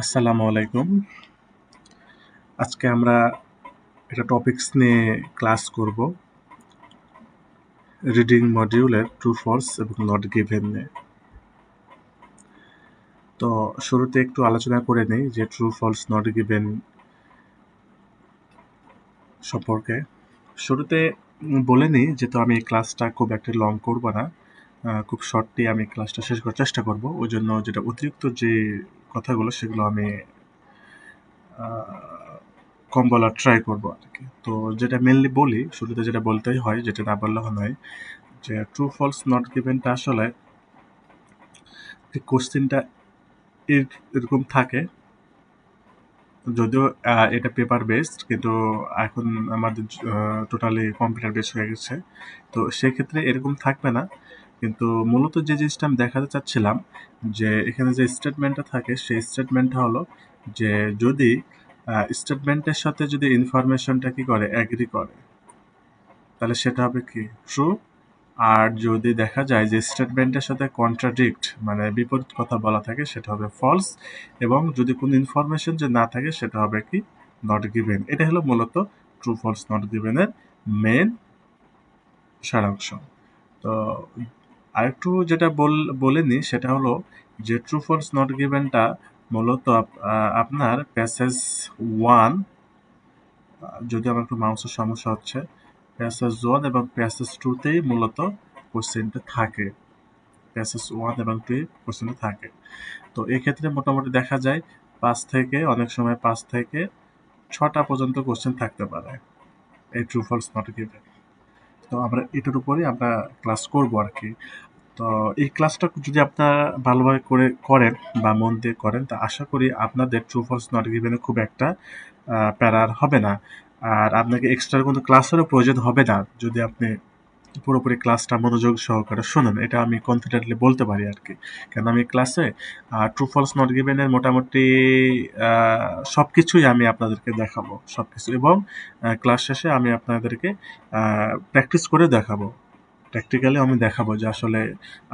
আসসালামু আলাইকুম। আজকে আমরা একটা টপিকস নিয়ে ক্লাস করব। রিডিং মডিউলের ট্রু ফলস এবং নট গিভেন নিয়ে। তো শুরুতে একটু আলোচনা করে নেই যে ট্রু ফলস নট গিভেন সম্পর্কে। শুরুতে বলে নিই যেহেতু আমি এই ক্লাসটা খুব একটা লং করব না, খুব শর্টলি আমি ক্লাসটা শেষ করার চেষ্টা করব। ওই জন্য যেটা অতিরিক্ত যে কথাগুলো সেগুলো আমি কম বলার ট্রাই করবো আর কি। তো যেটা মেনলি বলি, শুরুতে যেটা বলতেই হয়, যেটা না বললে নয়, যে ট্রু ফলস নট গিভেনটা আসলে কোশ্চেনটা এরকম থাকে। যদিও এটা পেপার বেসড, কিন্তু এখন আমাদের টোটালি কম্পিউটার বেস হয়ে গেছে। তো সেক্ষেত্রে এরকম থাকবে না। কিন্তু মূলত যে জিনিসটা আমি দেখাতে চাচ্ছিলাম, যে এখানে যে স্টেটমেন্টটা থাকে সেই স্টেটমেন্টটা হলো যে যদি স্টেটমেন্টের সাথে যদি ইনফরমেশনটা কি করে অ্যাগ্রি করে, তাহলে সেটা হবে কি ট্রু। আর যদি দেখা যায় যে স্টেটমেন্টের সাথে কন্ট্রাডিক্ট মানে বিপরীত কথা বলা থাকে, সেটা হবে ফলস। এবং যদি কোনো ইনফরমেশন যে না থাকে, সেটা হবে কি নট গিভেন। এটা হলো মূলত ট্রু ফলস নট গিভেনের মেন সারাংশ। তো আরেকটু যেটা বলে নিই, সেটা হলো যে ট্রু ফলস নট গিভেনটা মূলত আপনার প্যাসেজ 1, যদি আমার একটু মাউসের সমস্যা হচ্ছে, প্যাসেজ 1 এবং প্যাসেজ 2তেই মূলত কোশ্চেনটা থাকে। প্যাসেজ 1 এবং 2 কোশ্চেনটা থাকে। তো এক্ষেত্রে মোটামুটি দেখা যায় 5 থেকে, অনেক সময় 5 থেকে 6টা পর্যন্ত কোশ্চেন থাকতে পারে এই ট্রু ফলস নট গিভেন। তো আমরা এটার উপরেই আমরা ক্লাস করব আর কি। তো এই ক্লাসটা যদি আপনারা ভালোভাবে করেন বা মন দিয়ে করেন, তা আশা করি আপনাদের ট্রু ফলস নট গিভেনে খুব একটা প্যারার হবে না। আর আপনাকে এক্সট্রা কোনো ক্লাসেরও প্রয়োজন হবে না যদি আপনি পুরোপুরি ক্লাসটা মনোযোগ সহকারে শোনেন। এটা আমি কনফিডেন্টলি বলতে পারি আর কি। কারণ আমি ক্লাসে ট্রু ফলস নট গিভেনের মোটামুটি সব কিছুই আমি আপনাদেরকে দেখাবো, সব কিছু। এবং ক্লাস শেষে আমি আপনাদেরকে প্র্যাকটিস করে দেখাবো। প্র্যাকটিক্যালি আমি দেখাবো যে আসলে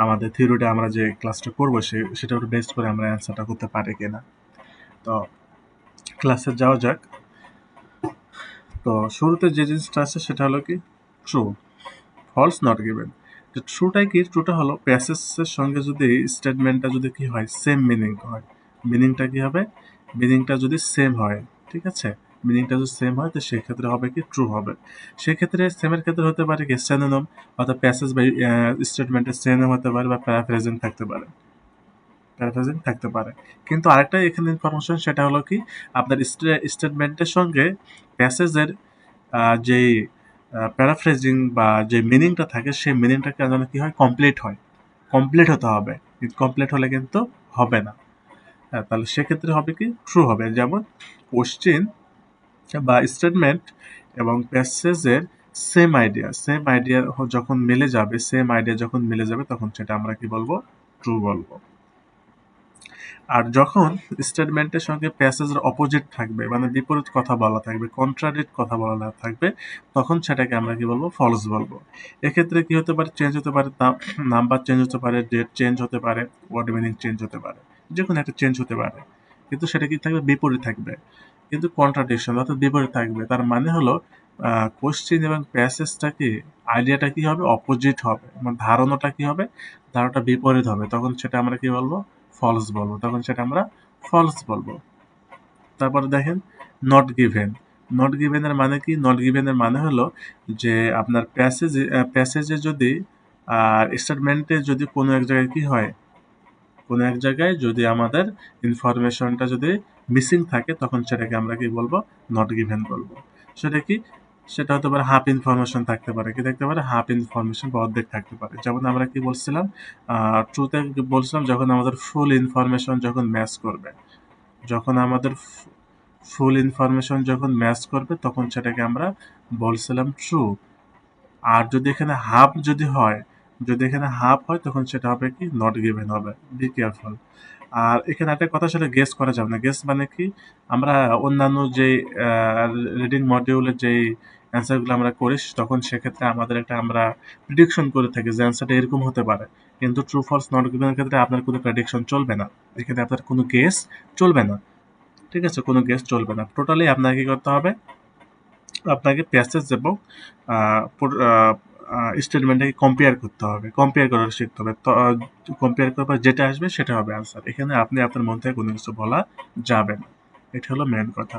আমাদের থিওরিটা আমরা যে ক্লাসটা করবো সেটার উপর বেস করে আমরা অ্যান্সারটা করতে পারি কিনা। তো ক্লাসে যাওয়া যাক। তো শুরুতে যে জিনিসটা আছে সেটা হলো কি ট্রু ফলস নট গিভেন। তো ট্রুটাই কি, ট্রুটা হলো প্যাসেজের সঙ্গে যদি স্টেটমেন্টটা যদি কি হয় সেম মিনিং হয়, মিনিংটা কি হবে, মিনিংটা যদি সেম হয়, ঠিক আছে, মিনিংটা যদি সেম হয় তো সেক্ষেত্রে হবে কি ট্রু হবে। সেক্ষেত্রে সেমের ক্ষেত্রে হতে পারে কি সিনোনিম, অর্থাৎ প্যাসেজ বা স্টেটমেন্টের সিনোনিম হতে পারে বা প্যারাফ্রেজিং থাকতে পারে, প্যারাফ্রেজিং থাকতে পারে। কিন্তু আরেকটা এখানে ইনফরমেশন, সেটা হলো কি আপনার স্টেটমেন্টের সঙ্গে প্যাসেজের যেই প্যারাফ্রেজিং বা যে মিনিংটা থাকে সেই মিনিংটাকে যেন কি হয় কমপ্লিট হয়, কমপ্লিট হতে হবে। কমপ্লিট হলে কিন্তু হবে না। হ্যাঁ, তাহলে সেক্ষেত্রে হবে কি ট্রু হবে। যেমন কোশ্চেন বা স্টেটমেন্ট এবং প্যাসেজের সেম আইডিয়া যখন মিলে যাবে, সেম আইডিয়া যখন মিলে যাবে, তখন সেটা আমরা কি বলবো ট্রু বলবো। আর যখন স্টেটমেন্টের সঙ্গে প্যাসেজের অপোজিট থাকবে, মানে বিপরীত কথা বলা থাকবে, কন্ট্রাডিক্ট কথা বলা থাকবে, তখন সেটাকে আমরা কি বলবো ফলস বলবো। এক্ষেত্রে কি হতে পারে, চেঞ্জ হতে পারে, নাম্বার চেঞ্জ হতে পারে, ডেট চেঞ্জ হতে পারে, ওয়ার্ড মিনিং চেঞ্জ হতে পারে, যে কোনো একটা চেঞ্জ হতে পারে। কিন্তু সেটা কি থাকবে, বিপরীত থাকবে। কিন্তু কন্ট্রাডিকশন অর্থাৎ বিপরীত থাকবে, তার মানে হলো কোশ্চেন এবং প্যাসেজটা কি আইডিয়াটা কি হবে অপোজিট হবে, মানে ধারণাটা কি হবে, ধারণাটা বিপরীত হবে, তখন সেটা আমরা কি বলবো ফলস বলবো, তখন সেটা আমরা ফলস বলবো। তারপরে দেখেন নট গিভেন। নট গিভেনের মানে কি, নট গিভেনের মানে হলো যে আপনার প্যাসেজে যদি স্টেটমেন্টে যদি কোনো এক জায়গায় কি হয়, কোনো এক জায়গায় যদি আমাদের ইনফরমেশনটা যদি মিসিং থাকে, তখন সেটাকে আমরা কি বলবো নট গিভেন বলবো। সেটা কি, সেটা হতে পারে হাফ ইনফরমেশন থাকতে পারে, কি থাকতে পারে হাফ ইনফরমেশন বা অর্ধেক থাকতে পারে। যেমন আমরা কি বলছিলাম, ট্রুতে বলছিলাম যখন আমাদের ফুল ইনফরমেশন যখন ম্যাচ করবে, যখন আমাদের ফুল ইনফরমেশন যখন ম্যাচ করবে, তখন সেটাকে আমরা বলছিলাম ট্রু। আর যদি এখানে হাফ যদি হয়, যদি এখানে হাফ হয়, তখন সেটা হবে কি নট গিভেন হবে। Be careful. আর এখানে একটা কথা, সেটা গেস করা যাবে না। গেস মানে কি, আমরা অন্যান্য যে রিডিং মডিউলের যেই অ্যান্সারগুলো আমরা করি, তখন সেক্ষেত্রে আমাদের একটা আমরা প্রিডিকশন করে থাকি যে অ্যান্সারটা এরকম হতে পারে। কিন্তু ট্রু ফলস নট গিভেনের ক্ষেত্রে আপনার কোনো প্রেডিকশন চলবে না, এখানে আপনার কোনো গেস চলবে না। ঠিক আছে, কোনো গেস চলবে না। টোটালি আপনাকে কি করতে হবে, আপনাকে প্যাসেজ এবং স্টেটমেন্টটাকে কম্পেয়ার করতে হবে, কম্পেয়ার করা শিখতে হবে। তো কম্পেয়ার করার পর যেটা আসবে সেটা হবে আনসার। এখানে আপনি আপনার মন থেকে কোনো কিছু বলা যাবে না। এটা হলো মেন কথা।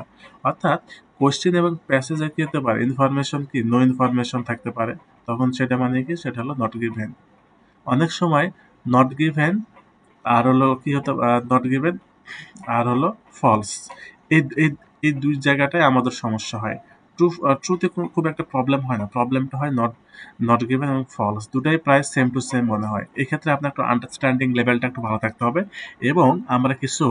অর্থাৎ কোশ্চেন এবং প্যাসেজে কি হতে পারে, ইনফরমেশন কি নো ইনফরমেশন থাকতে পারে, তখন সেটা মানে কি, সেটা হলো নট গিভেন। অনেক সময় নট গিভেন আর হলো কি হতে, নট গিভেন আর হলো ফলস, এই এই এই দুই জায়গাটায় আমাদের সমস্যা হয়। ট্রুতে খুব একটা প্রবলেম হয় না, প্রবলেমটা হয় নট নট গিভেন এবং ফলস, দুটাই প্রায় সেম টু সেম মনে হয়। এক্ষেত্রে আপনার একটু আন্ডারস্ট্যান্ডিং লেভেলটা একটু ভালো থাকতে হবে। এবং আমরা কিছু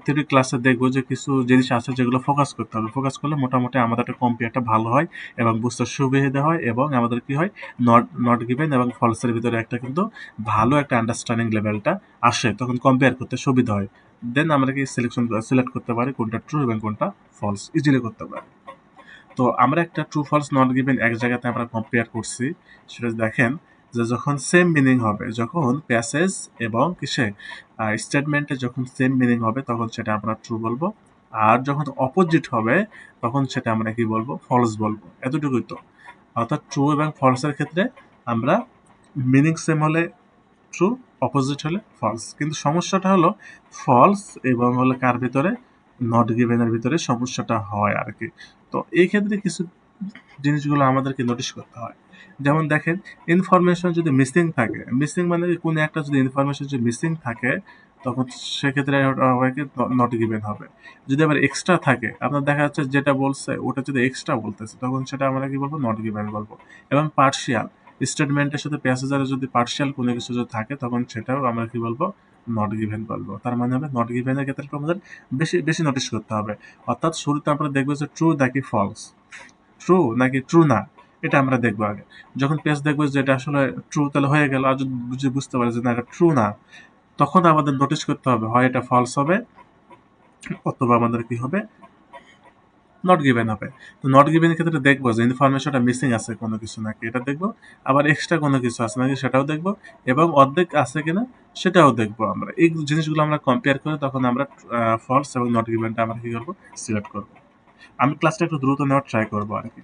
থিওরি ক্লাসে দেখবো যে কিছু জিনিস আছে যেগুলো ফোকাস করতে হবে, ফোকাস করলে মোটামুটি আমাদের একটা কম্পেয়ারটা ভালো হয় এবং বুঝতে সুবিধা হয়, এবং আমাদের কি হয়, নট নট গিভেন এবং ফলসের ভিতরে একটা কিন্তু ভালো একটা আন্ডারস্ট্যান্ডিং লেভেলটা আসে, তখন কম্পেয়ার করতে সুবিধা হয়। দেন আমরা কি সিলেক্ট করতে পারি কোনটা ট্রু এবং কোনটা ফলস, ইজিলি করতে পারি। তো আমরা একটা ট্রু ফলস নট গিভেন এক জায়গাতে আমরা কম্পেয়ার করছি, সেটা দেখেন যে যখন সেম মিনিং হবে, যখন প্যাসেজ এবং কিসে স্টেটমেন্টে যখন সেম মিনিং হবে তখন সেটা আমরা ট্রু বলবো, আর যখন অপোজিট হবে তখন সেটা আমরা কি বলবো, ফলস বলবো। এতটুকুই তো। অর্থাৎ ট্রু এবং ফলসের ক্ষেত্রে আমরা মিনিং সেম হলে ট্রু, অপোজিট হলে ফলস। কিন্তু সমস্যাটা হলো ফলস এবং হলো কার ভিতরে, নট গিভেনের ভিতরে সমস্যাটা হয় আর কি। তো এই ক্ষেত্রে কিছু জিনিসগুলো আমাদেরকে নোটিশ করতে হয়। যেমন দেখেন, ইনফরমেশন যদি মিসিং থাকে, মিসিং মানে কি, কোনো একটা যদি ইনফরমেশন যদি মিসিং থাকে তখন সেক্ষেত্রে হয় কি, নট গিভেন হবে। যদি আবার এক্সট্রা থাকে, আপনার দেখা যাচ্ছে যেটা বলছে ওটা যদি এক্সট্রা বলতেছে তখন সেটা আমরা কি বলবো, নট গিভেন বলবো। এবং পার্শিয়াল স্টেটমেন্টের সাথে প্যাসেজারে যদি পার্শিয়াল কোনো কিছু যদি থাকে তখন সেটাও আমরা কি বলবো, নট গিভেন বলবো। তার মানে হবে নট গিভেনের ক্ষেত্রে একটু আমাদের বেশি বেশি নোটিশ করতে হবে। অর্থাৎ শুরুতে আমরা দেখবো যে ট্রু নাকি ফলস, ট্রু নাকি ট্রু না, এটা আমরা দেখবো আগে। যখন পেজ দেখবো যে এটা আসলে ট্রু তাহলে হয়ে গেল, আর যদি বুঝতে পারি যে না এটা ট্রু না, তখন আমাদের নোটিশ করতে হবে হয় এটা ফলস হবে অথবা আমাদের কি হবে, নট গিভেন হবে। তো নট গিভেনের ক্ষেত্রে দেখবো যে ইনফরমেশনটা মিসিং আছে কোনো কিছু নাকি, এটা দেখবো। আবার এক্সট্রা কোনো কিছু আছে নাকি সেটাও দেখবো, এবং অর্ধেক আছে কিনা সেটাও দেখবো। আমরা এই জিনিসগুলো আমরা কম্পেয়ার করে তখন আমরা ফলস এবং নট গিভেনটা আমরা কি করবো, সিলেক্ট করবো। আমি ক্লাসটা একটু দ্রুত নেওয়ার ট্রাই করবো আর কি।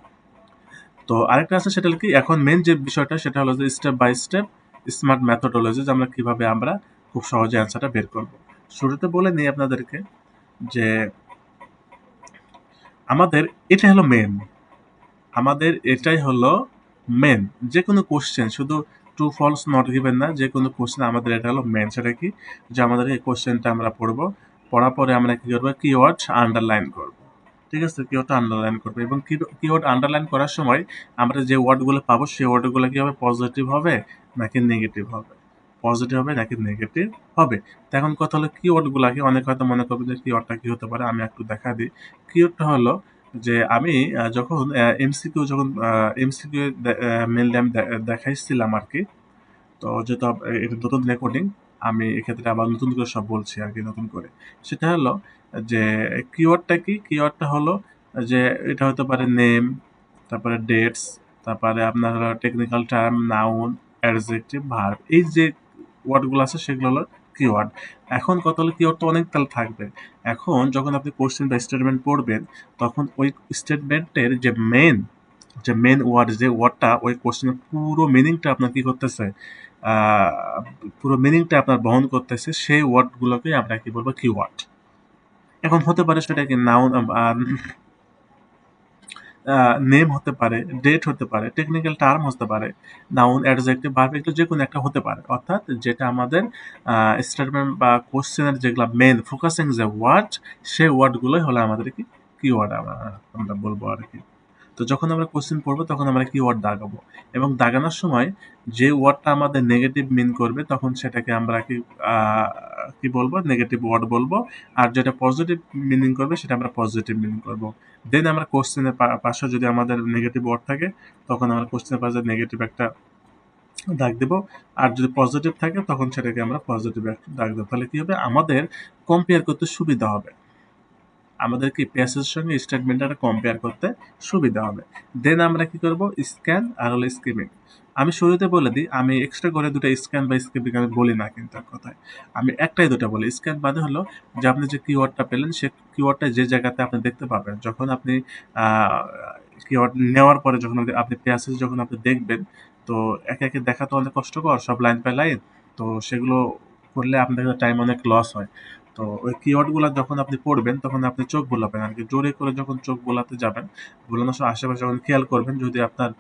তো আরেকটা আছে, সেটা হলো কি, এখন মেন যে বিষয়টা সেটা হলো যে step by step smart methodology, যে আমরা কিভাবে আমরা খুব সহজে অ্যান্সারটা বের করব। শুরুতে বলে নিই আপনাদেরকে যে আমাদের এটা হলো মেন, আমাদের এটাই হলো মেন। যে কোনো কোশ্চেন শুধু ট্রু ফলস নট গিভেন না, যে কোনো কোশ্চেন আমাদের এটা হলো মেন। সেটা কি, যে আমাদের এই কোশ্চেনটা আমরা পড়বো, পড়ার পরে আমরা কি করবো, কিওয়ার্ড আন্ডারলাইন করবো। ঠিক আছে, কিওয়ার্ডটা আন্ডারলাইন করবো, এবং কিওয়ার্ড আন্ডারলাইন করার সময় আমরা যে ওয়ার্ডগুলো পাবো সেই ওয়ার্ডগুলো কি হবে, পজিটিভ হবে নাকি নেগেটিভ হবে, পজিটিভ হবে নাকি নেগেটিভ হবে। তো এখন কথা হলো কিওয়ার্ডগুলোকে, অনেক হয়তো মনে করবে যে কিওয়ার্ডটা কি হতে পারে, আমি একটু দেখা দিই। কিওয়ার্ডটা হলো যে আমি যখন এমসিকিউ যখন এমসিকিউ মেনলি আমি দেখাইছিলাম আর কি। তো যেহেতু এটা নতুন রেকর্ডিং, আমি এক্ষেত্রে আবার নতুন করে সব বলছি আর কি, নতুন করে। সেটা হলো যে কিওয়ার্ডটা কি, কিওয়ার্ডটা হলো যে এটা হতে পারে নেম, তারপরে ডেটস, তারপরে আপনার technical term, noun, adjective, verb, এই যে ওয়ার্ডগুলো আছে সেগুলো হলো কিওয়ার্ড। এখন কত হলো, কিওয়ার্ড তো অনেক তাহলে থাকবে। এখন যখন আপনি কোশ্চেন বা স্টেটমেন্ট পড়বেন তখন ওই স্টেটমেন্টের যে মেন ওয়ার্ড, যে ওয়ার্ডটা ওই কোশ্চেনের পুরো মিনিংটা আপনার কি করতেছে, আহ, পুরো মিনিংটা আপনার বহন করতেছে, সেই ওয়ার্ডগুলোকে আমরা কি বলবো, কিওয়ার্ড। এখন হতে পারে সেটা কি নাউন, নেম হতে পারে, ডেট হতে পারে, টেকনিক্যাল টার্ম হতে পারে, নাউন, অ্যাডজেক্টিভ, ভার্ব, এগুলো যে কোনো একটা হতে পারে। অর্থাৎ যেটা আমাদের স্টেটমেন্ট বা কোশ্চেনের যেগুলো মেন ফোকাসিং যে ওয়ার্ড, সেই ওয়ার্ডগুলোই হলো আমাদের কি, কিওয়ার্ড আমরা বলবো আর কি। তো যখন আমরা কোশ্চেন পড়বো তখন আমরা কিওয়ার্ড দাগাবো, এবং দাগানোর সময় যে ওয়ার্ডটা আমাদের নেগেটিভ মিন করবে তখন সেটাকে আমরা কি বলবো, নেগেটিভ ওয়ার্ড বলবো। আর যেটা পজিটিভ মিনিং করবে সেটা আমরা পজিটিভ মিনিং করবো। দেন আমরা কোশ্চেনের পাশে যদি আমাদের নেগেটিভ ওয়ার্ড থাকে তখন আমরা কোশ্চেনের পাশে নেগেটিভ একটা দাগ দেবো, আর যদি পজিটিভ থাকে তখন সেটাকে আমরা পজিটিভ একটা দাগ দেবো। তাহলে কি হবে, আমাদের কম্পেয়ার করতে সুবিধা হবে। আমাদের কি প্যাসেজের সঙ্গে স্টেটমেন্টটা কম্পেয়ার করতে সুবিধা হবে। দেন আমরা কি করব, স্ক্যান আর হলো স্কিমিং। আমি শুরুতে বলে দিই, আমি এক্সট্রা করে দুটো স্ক্যান বা স্কিমিং আমি বলি না কিন্তু এক কথায়, আমি একটাই দুটো বলি। স্ক্যান মানে হলো যে আপনি যে কিওয়ার্ডটা পেলেন সে কিওয়ার্ডটা যে জায়গাতে আপনি দেখতে পাবেন, যখন আপনি কিওয়ার্ড নেওয়ার পরে যখন আপনি প্যাসেজ যখন আপনি দেখবেন, তো একে একে দেখা তো অনেক কষ্টকর, সব লাইন বাই লাইন। তো সেগুলো করলে আপনাদের টাইম অনেক লস হয়। তো ওই কিওয়ার্ডগুলো যখন আপনি পড়বেন তখন আপনি চোখ বোলাবেন আর কি, জোরে করে যখন চোখ বোলাতে যাবেন, বোলানোর সময় আশেপাশে যখন খেয়াল করবেন, যদি আপনার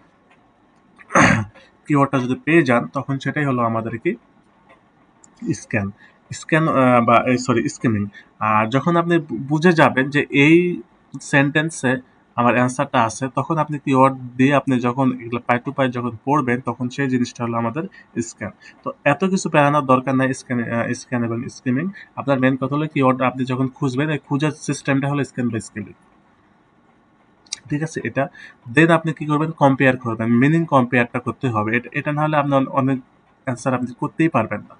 কিওয়ার্ডটা যদি পেয়ে যান তখন সেটাই হলো আমাদের কি স্ক্যান। স্ক্যান বা সরি স্কিমিং। আর যখন আপনি বুঝে যাবেন যে এই সেন্টেন্সে আমার অ্যান্সারটা আছে, তখন আপনি কিওয়ার্ড দিয়ে আপনি যখন এগুলো পাই টু পাই যখন পড়বেন তখন সেই জিনিসটা হলো আমাদের স্ক্যান। তো এত কিছু প্যারানোর দরকার নাই স্ক্যান এবং স্কিমিং। আপনার মেন কথা হলো কিওয়ার্ড আপনি যখন খুঁজবেন, এই খোঁজার সিস্টেমটা হলো স্ক্যান বা স্কিমিং। ঠিক আছে এটা। দেন আপনি কি করবেন, কম্পেয়ার করবেন, মিনিং কম্পেয়ারটা করতে হবে। এটা না হলে আপনি অনেক অ্যান্সার আপনি করতেই পারবেন না।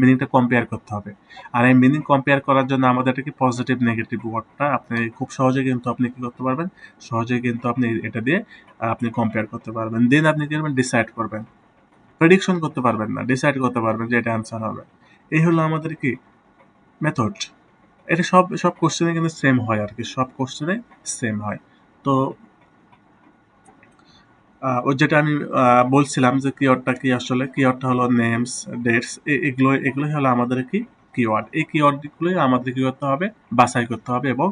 মিনিংটা কম্পেয়ার করতে হবে। আর এই মিনিং কম্পেয়ার করার জন্য আমাদের কি পজিটিভ নেগেটিভ ওয়ার্ডটা আপনি খুব সহজে কিন্তু আপনি কি করতে পারবেন, সহজে কিন্তু আপনি এটা দিয়ে আপনি কম্পেয়ার করতে পারবেন। দেন আপনি কি করবেন, ডিসাইড করবেন। প্রেডিকশন করতে পারবেন না, ডিসাইড করতে পারবেন যে এটা অ্যান্সার হবে। এই হলো আমাদের কি মেথড। এটা সব সব কোশ্চেনে কিন্তু সেম হয় আর কি, সব কোশ্চেনে সেম হয়। তো ওই যেটা আমি বলছিলাম যে কিওয়ার্ডটা কি, আসলে কিওয়ার্ডটা হলো নেমস, ডেটস, এগুলোই হলো আমাদের কি কিওয়ার্ড। এই কিওয়ার্ডগুলোই আমাদের কি করতে হবে, বাছাই করতে হবে, এবং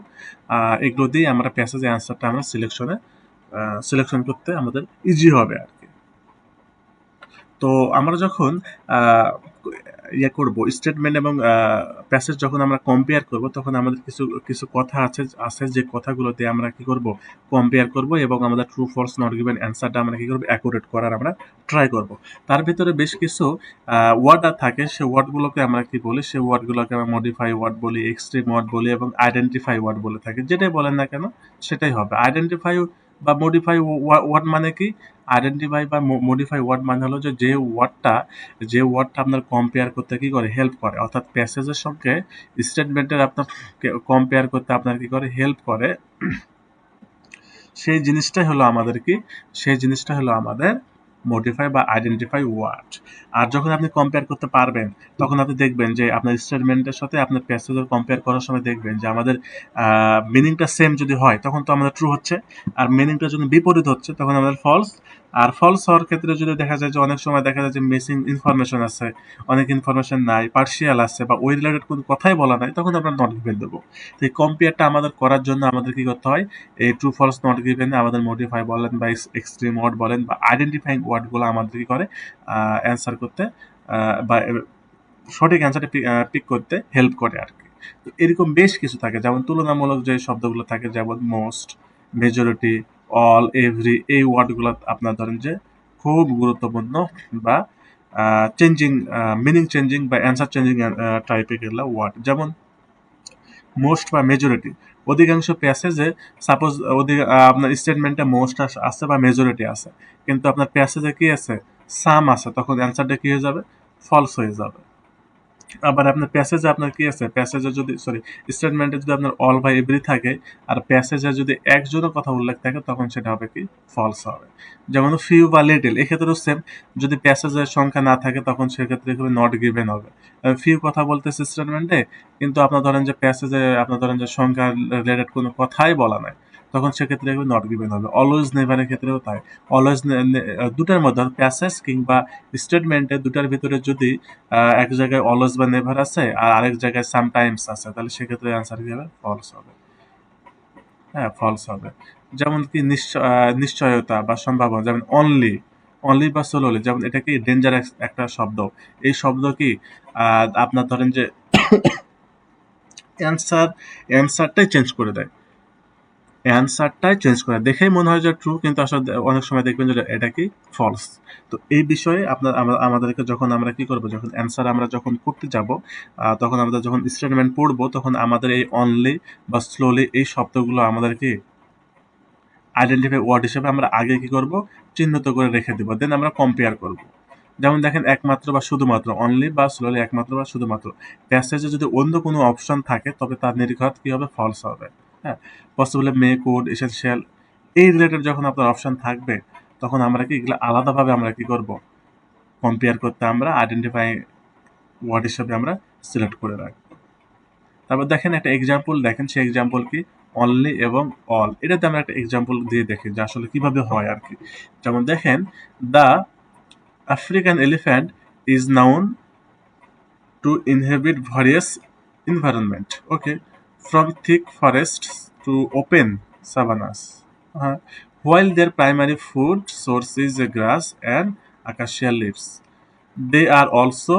এগুলো দিয়ে আমরা প্যাসেজে অ্যান্সারটা আমরা সিলেকশন করতে আমাদের ইজি হবে আর কি। তো আমরা যখন আহ, ইয়ে করব স্টেটমেন্ট এবং প্যাসেজ যখন আমরা কম্পেয়ার করব, তখন আমাদের কিছু কিছু কথা আছে যে কথাগুলো দিয়ে আমরা কি করব, কম্পেয়ার করব এবং আমাদের ট্রু ফলস নট গিভেন অ্যান্সারটা আমরা কি করব, অ্যাকুরেট করার আমরা ট্রাই করব। তার ভিতরে বেশ কিছু ওয়ার্ড থাকে, সে ওয়ার্ডগুলোকে আমরা কি বলি, সে ওয়ার্ডগুলোকে আমরা মডিফাই ওয়ার্ড বলি, এক্সট্রিম ওয়ার্ড বলি এবং আইডেন্টিফাই ওয়ার্ড বলে থাকি। যেটাই বলেন না কেন সেটাই হবে। আইডেন্টিফাই বা মডিফাই ওয়ার্ড মানে কি, আইডেন্টিফাই বা মডিফাই ওয়ার্ড মানে হলো যে ওয়ার্ডটা আপনার কম্পেয়ার করতে কি করে, হেল্প করে, অর্থাৎ প্যাসেজের সঙ্গে স্টেটমেন্টের আপনার কম্পেয়ার করতে আপনার কি করে, হেল্প করে। সেই জিনিসটাই হলো আমাদের কি, সেই জিনিসটা হলো আমাদের মডিফাই বা আইডেন্টিফাই ওয়ার্ড। আর যখন আপনি কম্পেয়ার করতে পারবেন, তখন আপনি দেখবেন যে আপনার স্টেটমেন্টের সাথে আপনার প্যাসেজের কম্পেয়ার করার সময় দেখবেন যে আমাদের মিনিংটা সেম যদি হয় তখন তো আমাদের ট্রু হচ্ছে, আর মিনিংটা যদি বিপরীত হচ্ছে তখন আমাদের ফলস। আর ফলস হওয়ার ক্ষেত্রে যদি দেখা যায় যে অনেক সময় দেখা যায় যে মিসিং ইনফরমেশন আছে, অনেক ইনফরমেশন নাই, পার্শিয়াল আছে, বা ওই রিলেটেড কোনো কথাই বলা নাই, তখন আমরা নট গিভেন দেবো। তো এই কম্পেয়ারটা আমাদের করার জন্য আমাদের কি করতে হয়, এই ট্রু ফলস নট গিভেন আমাদের মডিফাই বলেন বা এক্সট্রিম ওয়ার্ড বলেন বা আইডেন্টিফাইং ওয়ার্ডগুলো আমাদের কি করে, অ্যান্সার করতে বা সঠিক অ্যান্সারটা পিক করতে হেল্প করে আর কি। তো এরকম বেশ কিছু থাকে, যেমন তুলনামূলক যে শব্দগুলো থাকে, যেমন মোস্ট, মেজরিটি, অল, এভরি, এই ওয়ার্ডগুলো আপনার ধরেন যে খুব গুরুত্বপূর্ণ, বা চেঞ্জিং, মিনিং চেঞ্জিং বা অ্যান্সার চেঞ্জিং টাইপের এগুলো ওয়ার্ড। যেমন মোস্ট বা মেজরিটি, অধিকাংশ প্যাসেজে সাপোজ আপনার স্টেটমেন্টে মোস্ট আছে বা মেজরিটি আছে, কিন্তু আপনার প্যাসেজে কি আছে, সাম আছে, তখন অ্যান্সারটা কি হয়ে যাবে, ফলস হয়ে যাবে। আবার আপনার প্যাসেজে আপনার কি আছে, প্যাসেজে যদি স্টেটমেন্টে যদি আপনার অল বা এভরি থাকে, আর প্যাসেজে যদি একজনের কথা উল্লেখ থাকে, তখন সেটা হবে কি, ফলস হবে। যেমন ফিউ বা লিটল, এক্ষেত্রেও সেম, যদি প্যাসেজের সংখ্যা না থাকে তখন সেক্ষেত্রে নট গিভেন হবে। ফিউ কথা বলতেছে স্টেটমেন্টে, কিন্তু আপনার ধরেন যে প্যাসেজে আপনার ধরেন যে সংখ্যা রিলেটেড কোনো কথাই বলা নাই, তখন সেক্ষেত্রে নট গিভেন হবে। অলওয়েজ নেভারের ক্ষেত্রেও তাই। অলওয়েজ দুটার মধ্যে প্যাসেজ কিংবা স্টেটমেন্টে দুটার ভিতরে যদি এক জায়গায় অলওয়েজ বা নেভার আছে আর আরেক জায়গায় সামটাইমস আছে, তাহলে সেক্ষেত্রে অ্যান্সার কি হবে, ফলস হবে। হ্যাঁ, ফলস হবে। যেমন কি নিশ্চয়তা বা সম্ভাবনা, যেমন অনলি, অনলি বা সোলোলি, যেমন এটা কি ডেঞ্জারাস একটা শব্দ। এই শব্দ কি আপনার ধরেন যে অ্যান্সার অ্যান্সারটাই চেঞ্জ করে দেয়, অ্যান্সারটাই চেঞ্জ করে, দেখেই মনে হয় যে ট্রু, কিন্তু আসলে অনেক সময় দেখবেন যে এটা কি ফলস। তো এই বিষয়ে আমাদেরকে যখন আমরা কি করব, যখন অ্যান্সার আমরা যখন করতে যাব, তখন আমাদের যখন স্টেটমেন্ট পড়বো, তখন আমাদের এই অনলি বা স্লোলি এই শব্দগুলো আমাদের কি আইডেন্টিফাই ওয়ার্ড হিসেবে আমরা আগে কি করব, চিহ্নিত করে রেখে দেবো। দেন আমরা কম্পেয়ার করব। যেমন দেখেন, একমাত্র বা শুধুমাত্র, অনলি বা স্লোলি, একমাত্র বা শুধুমাত্র, প্যাসেজে যদি অন্য কোনো অপশন থাকে তবে তার নির্ঘাত কি হবে, ফলস হবে। হ্যাঁ, পসিবল মে, কুড, এসেনশিয়াল এই রিলেটেড যখন আপনার অপশন থাকবে তখন আমরা কি এগুলো আলাদাভাবে আমরা কি করব, কম্পেয়ার করতে আমরা আইডেন্টিফাই ওয়ার্ড হিসেবে আমরা সিলেক্ট করে রাখবো। তারপর দেখেন একটা এক্সাম্পল, দেখেন সেই এক্সাম্পল কি অনলি এবং অল, এটাতে আমরা একটা এক্সাম্পল দিয়ে দেখি যে আসলে কিভাবে হয় আর কি। যেমন দেখেন, the African elephant is known to inhabit various environment, okay, from thick forests to open savannas, uh, while their primary food source is grass and acacia leaves. They are also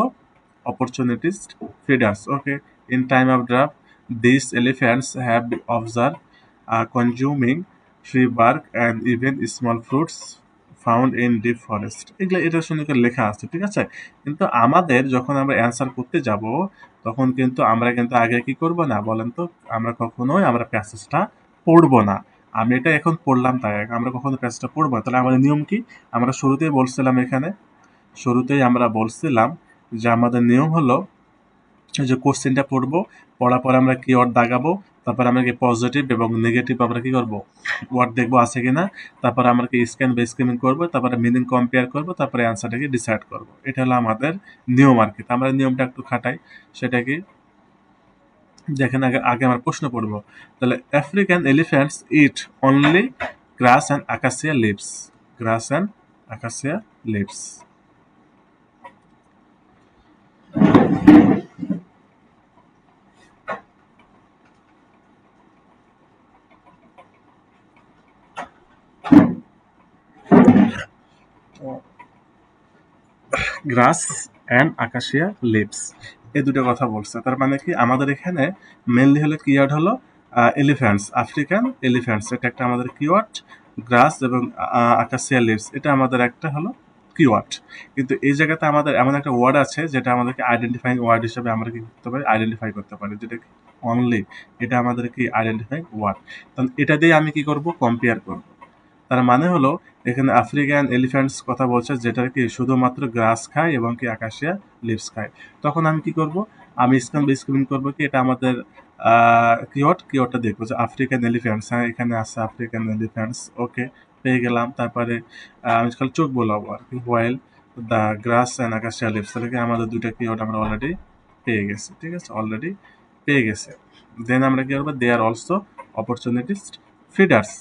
opportunist feeders. Okay, in time of drought, these elephants have been observed consuming tree bark and even small fruits found in deep forest. এগুলো এটার সঙ্গে করে লেখা আছে, ঠিক আছে। কিন্তু আমাদের যখন আমরা অ্যান্সার করতে যাব তখন কিন্তু আমরা কিন্তু আগে কি করব না বলেন তো, আমরা কখনোই আমরা প্যাসেজটা পড়বো না। আমি এটা এখন পড়লাম তাই আমরা কখনো প্যাসেজটা পড়বো না। তাহলে আমাদের নিয়ম কি, আমরা শুরুতেই বলছিলাম এখানে, শুরুতেই আমরা বলছিলাম যে আমাদের নিয়ম হলো যে কোশ্চেনটা পড়বো, পড়ার পরে আমরা কিওয়ার্ড দাগাবো, তারপর আমরা কি পজিটিভ এবং নেগেটিভ আমরা কি করবো ওয়ার্ড দেখবো আছে কিনা, তারপর আমরা কি স্ক্যান বা স্ক্রিমিং করবো, তারপরে মিনিং কম্পেয়ার করবো, তারপরে অ্যান্সারটাকে ডিসাইড করবো। এটা হলো আমাদের নিয়ম আর কি। তো আমরা নিয়মটা একটু খাটাই, সেটা কি দেখেন, আগে আগে আমরা প্রশ্ন পড়বো। তাহলে African elephants eat only grass and acacia leaves, grass and acacia leaves. Grass and acacia leaves, এই দুটো কথা বলছে। তার মানে কি আমাদের এখানে মেনলি হলো কিওয়ার্ড হলো এলিফ্যান্টস, আফ্রিকান এলিফ্যান্টস, এটা একটা আমাদের কিওয়ার্ড। গ্রাস এবং আকাশিয়া লিভস এটা আমাদের একটা হলো কিওয়ার্ড। কিন্তু এই জায়গাতে আমাদের এমন একটা ওয়ার্ড আছে যেটা আমাদেরকে আইডেন্টিফাইং ওয়ার্ড হিসেবে আমরা কি করতে পারি, আইডেন্টিফাই করতে পারি, যেটা কি অনলি, এটা আমাদের কি আইডেন্টিফাইং ওয়ার্ড। তাহলে এটা দিয়ে আমি কি করব, কম্পেয়ার করব। তার মানে হলো এখানে আফ্রিকান এলিফ্যান্টস কথা বলছে যেটা কি শুধুমাত্র গ্রাস খায় এবং কি আকাশিয়া লিভস খায়। তখন আমি কি করব, আমি স্ক্যান বা স্ক্রিন করবো কি এটা আমাদের কিওয়ার্ডটা দেখবো যে আফ্রিকান এলিফ্যান্টস, হ্যাঁ এখানে আছে আফ্রিকান এলিফ্যান্টস, ওকে পেয়ে গেলাম। তারপরে আমি খালি চোখ বোলাবো আর কি, while the grass and acacia leaves, তাহলে কি আমাদের দুইটা কিওয়ার্ড আমরা অলরেডি পেয়ে গেছি, ঠিক আছে, অলরেডি পেয়ে গেছে। দেন আমরা কি করবো, দে আর অলসো অপরচুনিটিস্ট ফিডার্স,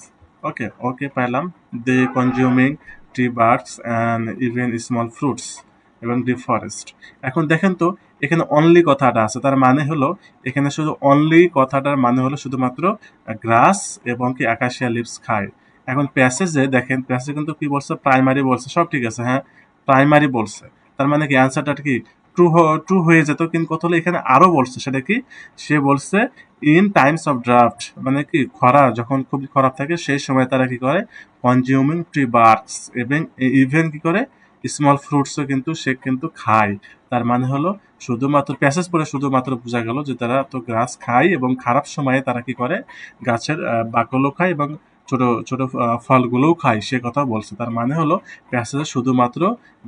ওকে ওকে পাইলাম। They consuming tree birds and even small fruits এবং ডিপ ফরেস্ট। এখন দেখেন তো এখানে অনলি কথাটা আছে, তার মানে হলো এখানে শুধু অনলি কথাটার মানে হলো শুধুমাত্র গ্রাস এবং কি আকাশিয়া লিভস খায়। এখন প্যাসেজে দেখেন, প্যাসেজে কিন্তু কি বলছে, প্রাইমারি বলছে, সব ঠিক আছে, হ্যাঁ প্রাইমারি বলছে। তার মানে কি অ্যান্সারটা কি ট্রু, ট্রু হয়ে যেত, কিন্তু কথা হলো এখানে আরো বলছে, সেটা কি সে বলছে ইন টাইমস অফ ড্রাফট, মানে কি খরা যখন খুবই খারাপ থাকে সেই সময় তারা কি করে কনজিউমিং ট্রি বার্কস এবং ইভেন কি করে স্মল ফ্রুটসও কিন্তু সে কিন্তু খায়। তার মানে হলো শুধুমাত্র প্যাসেজ পড়ে শুধুমাত্র বোঝা গেল যে তারা তো গাছ খায় এবং খারাপ সময়ে তারা কি করে গাছের বাকলও খায় এবং ছোট ছোট ফলগুলোও খায়, সে কথা বলছে। তার মানে হলো প্যাসেজে শুধুমাত্র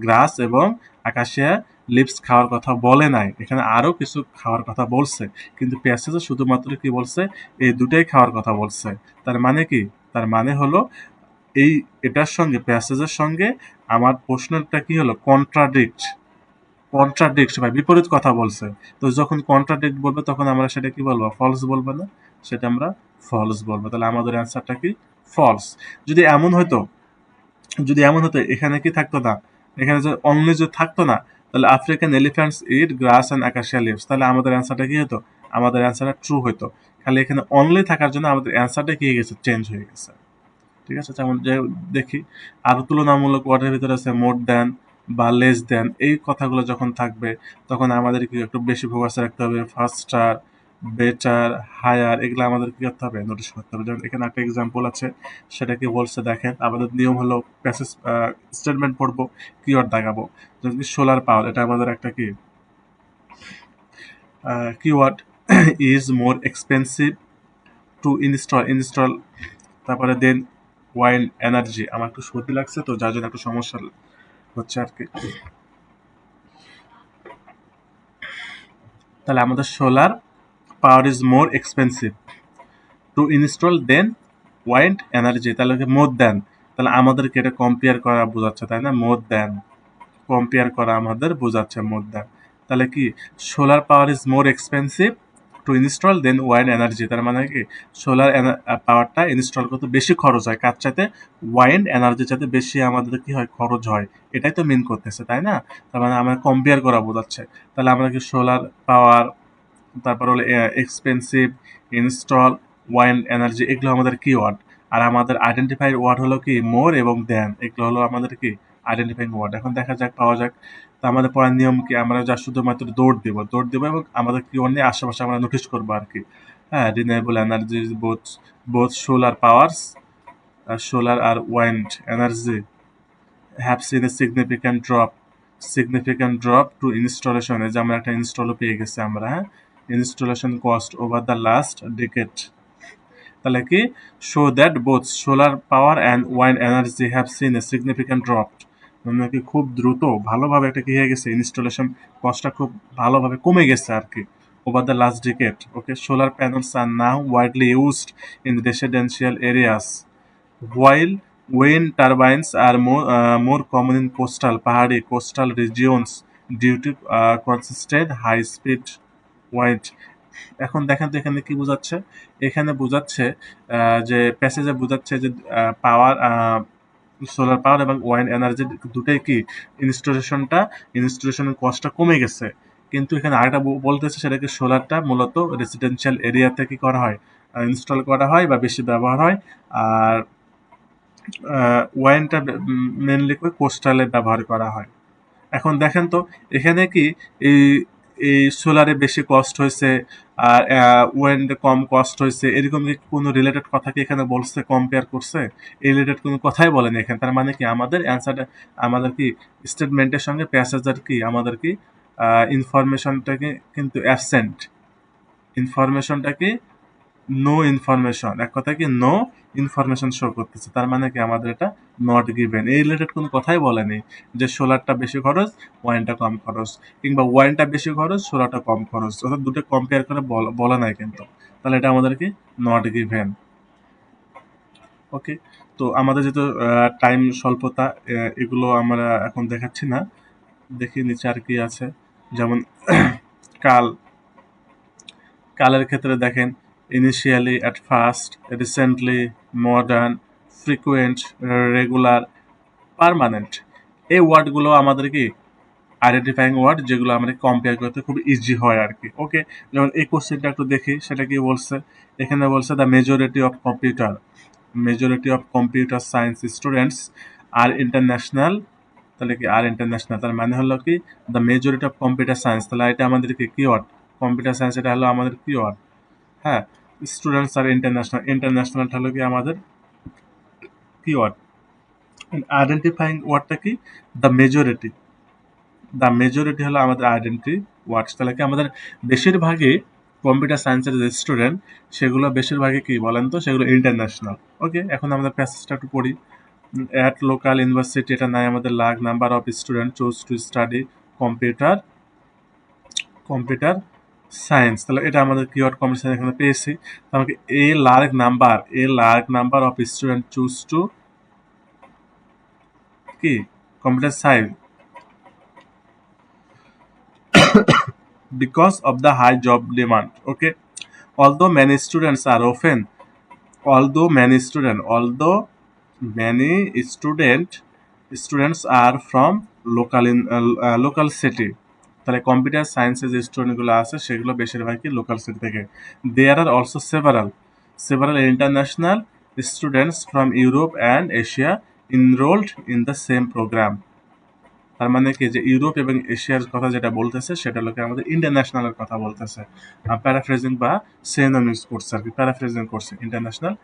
গ্রাস এবং আকাশিয়া লিভস খাওয়ার কথা বলে নাই, এখানে আরো কিছু খাওয়ার কথা বলছে, কিন্তু প্যাসেজে শুধুমাত্র কি বলছে, এই দুটাই খাওয়ার কথা বলছে। তার মানে কি, তার মানে হলো এই এটার সঙ্গে প্যাসেজের সঙ্গে আমার প্রশ্নটা কি হলো, কন্ট্রাডিক্ট, কন্ট্রাডিক্ট ভাই বিপরীত কথা বলছে। তো যখন কন্ট্রাডিক্ট বলবে তখন আমরা সেটা কি বলবো, ফলস বলবো না, সেটা আমরা ফলস বলবো। তাহলে আমাদের অ্যান্সারটা কি ফলস। যদি এমন হতো, যদি এমন হতো এখানে কি থাকতো না, এখানে যে অনলি যদি থাকতো না, তাহলে African elephants eat grass and acacia leaves, তাহলে আমাদের অ্যান্সারটা কি হতো, আমাদের অ্যান্সারটা ট্রু হতো। খালি এখানে অনলি থাকার জন্য আমাদের অ্যান্সারটা কি হয়ে গেছে, চেঞ্জ হয়ে গেছে, ঠিক আছে। যেমন যে দেখি আরো তুলনামূলক ওয়ার্ডের ভিতরে আছে মোর দ্যান বা লেস দ্যান, এই কথাগুলো যখন থাকবে তখন আমাদের কি একটু বেশি ফোকাস রাখতে হবে, ফাস্টার, বেটার, হায়ার, এগুলো আমাদের কি করতে হবে, নোটিশ করতে হবে। যেমন এখানে একটা এক্সাম্পল আছে, সেটা কি বলছে দেখেন, আমাদের নিয়ম হলো প্যাসেজ স্টেটমেন্ট পড়বো, কিওয়ার্ড দাগাবো। যেমন কি সোলার পাওয়ার, এটা আমাদের একটা কি keyword, is more expensive to install. তারপরে দেন ওয়াইল্ড এনার্জি, আমার একটু সর্দি লাগছে তো যার জন্য একটু সমস্যা হচ্ছে আর কি। তাহলে আমাদের solar power is more expensive to install than wind energy, তাহলে মোর দেন, তাহলে আমাদেরকে এটা কম্পেয়ার করা বোঝাচ্ছে, তাই না? মোর দেন, কম্পেয়ার করা আমাদের বোঝাচ্ছে মোর দেন। তাহলে কি solar power is more expensive to install than wind energy, তার মানে কি সোলার পাওয়ারটা ইনস্টল করতে বেশি খরচ হয় কার চাইতে, ওয়াইন্ড এনার্জির চাইতে বেশি আমাদের কি হয়, খরচ হয়। এটাই তো মিন করতেছে, তাই না? তার মানে আমরা কম্পেয়ার করা বোঝাচ্ছে। তাহলে আমরা কি সোলার পাওয়ার, তারপর হলো এক্সপেন্সিভ, ইনস্টল, ওয়াইন্ড এনার্জি, এগুলো আমাদের কিওয়ার্ড। আর আমাদের আইডেন্টিফাইড ওয়ার্ড হলো কি মোর এবং দেন, এগুলো হলো আমাদের কি আইডেন্টিফাইং ওয়ার্ড। এখন দেখা যাক, পাওয়া যাক। তো আমাদের পড়ার নিয়ম কি, আমরা যা শুধুমাত্র দৌড় দেবো এবং আমাদের কিওয়ার্ড নিয়ে আশেপাশে আমরা নোটিস করবো আর কি। হ্যাঁ, renewable energy, both both solar powers, solar আর wind energy have seen a significant drop to installation, এই যে আমরা একটা ইনস্টলও পেয়ে গেছি আমরা, হ্যাঁ, installation cost over the last decade. তাহলে কি show that both solar power and wind energy have seen a significant drop, মানে কি খুব দ্রুত ভালোভাবে একটা কি হয়ে গেছে, ইনস্টলেশন কস্টটা খুব ভালোভাবে কমে গেছে আর কি over the last decade. Okay, solar panels are now widely used in residential areas, while wind turbines are more common in পাহাড়ি coastal regions due to consistent high speed wind। এখন দেখেন তো এখানে কি বোঝাচ্ছে, এখানে বোঝাচ্ছে যে প্যাসেজে বোঝাচ্ছে যে পাওয়ার, সোলার পাওয়ার এবং ওয়াইন্ড এনার্জি দুটোই কি ইনস্টলেশনের কস্টটা কমে গেছে। কিন্তু এখানে আরেকটা বলতেছে, সেটা কি সোলারটা মূলত রেসিডেন্সিয়াল এরিয়াতে কি করা হয়, ইনস্টল করা হয় বা বেশি ব্যবহার হয়। আর ওয়াইনটা মেনলি করে কোস্টালে ব্যবহার করা হয়। এখন দেখেন তো এখানে কি এই এই সোলারে বেশি কস্ট হয়েছে আর ওয়েন্ডে কম কস্ট হয়েছে, এরকম কি কোনো রিলেটেড কথা কি এখানে বলছে, কম্পেয়ার করছে? এই রিলেটেড কোনো কথাই বলেনি এখানে। তার মানে কি আমাদের অ্যান্সারটা, আমাদের কি স্টেটমেন্টের সঙ্গে প্যাসেজের কি আমাদের কি ইনফরমেশনটাকে কিন্তু অ্যাবসেন্ট, ইনফরমেশনটাকে নো ইনফরমেশন, এক কথা কি নো ইনফরমেশন শো করতেছে। তার মানে কি আমাদের এটা নট গিভেন, এই রিলেটেড কোনো কথাই বলেনি যে সোলারটা বেশি খরচ ওয়াইনটা কম খরচ, কিংবা ওয়াইনটা বেশি খরচ সোলারটা কম খরচ, অর্থাৎ দুটো কম্পেয়ার করে বলা নাই কিন্তু। তাহলে এটা আমাদের কি নট গিভেন। ওকে, তো আমাদের যেহেতু টাইম স্বল্পতা, এগুলো আমরা এখন দেখাচ্ছি না, দেখি নিচে আর কি আছে। যেমন কাল, কালের ক্ষেত্রে দেখেন initially, at first, recently, modern, frequent, regular, permanent, এই ওয়ার্ডগুলো আমাদের কি আইডেন্টিফাইং ওয়ার্ড, যেগুলো আমরা কম্পেয়ার করতে খুব ইজি হয় আর কি। ওকে, যেমন এই কোশ্চেনটা একটু দেখি, সেটা কি বলছে। এখানে বলছে the majority of computer science students are international, তাহলে কি আর ইন্টারন্যাশনাল, তার মানে হলো কি the majority of computer science, তাহলে এটা আমাদের কি কিওয়ার্ড, কম্পিউটার সায়েন্স এটা হলো আমাদের কিওয়ার্ড। হ্যাঁ, স্টুডেন্টস আর ইন্টারন্যাশনাল, ইন্টারন্যাশনাল হলো কি আমাদের কিওয়ার্ড। আইডেন্টিফাইং ওয়ার্ডটা কি দ্য মেজরিটি হলো আমাদের আইডেন্টি ওয়ার্ডস। তাহলে কি আমাদের বেশিরভাগই কম্পিউটার সায়েন্সের যে স্টুডেন্ট, সেগুলো বেশিরভাগই কি বলেন তো, সেগুলো ইন্টারন্যাশনাল। ওকে, এখন আমাদের প্যাসেজটা একটু পড়ি। অ্যাট লোকাল ইউনিভার্সিটি, এটা নাই আমাদের, large number of student choose to study computer computer science, তাহলে এটা আমাদের কিওয়ার্ড কম্পিউটার এখানে পেয়েছি। আমাকে a large number of student choose to কি computer science because of the high job demand. Okay, although many students are often although many students are from local city, তাহলে কম্পিউটার সায়েন্সের যে স্টুডেন্টগুলো আছে সেগুলো বেশিরভাগই লোকাল সিটি থেকে। There are also several international students from Europe and Asia enrolled in the same program। তার মানে কি যে ইউরোপ এবং এশিয়ার কথা যেটা বলতেছে সেটা লোকে আমাদের ইন্টারন্যাশনালের কথা বলতেছে, প্যারাফ্রেজিং বা সিনোনিম ইউজ করছে আর কি, প্যারাফ্রেজিং করছে ইন্টারন্যাশনাল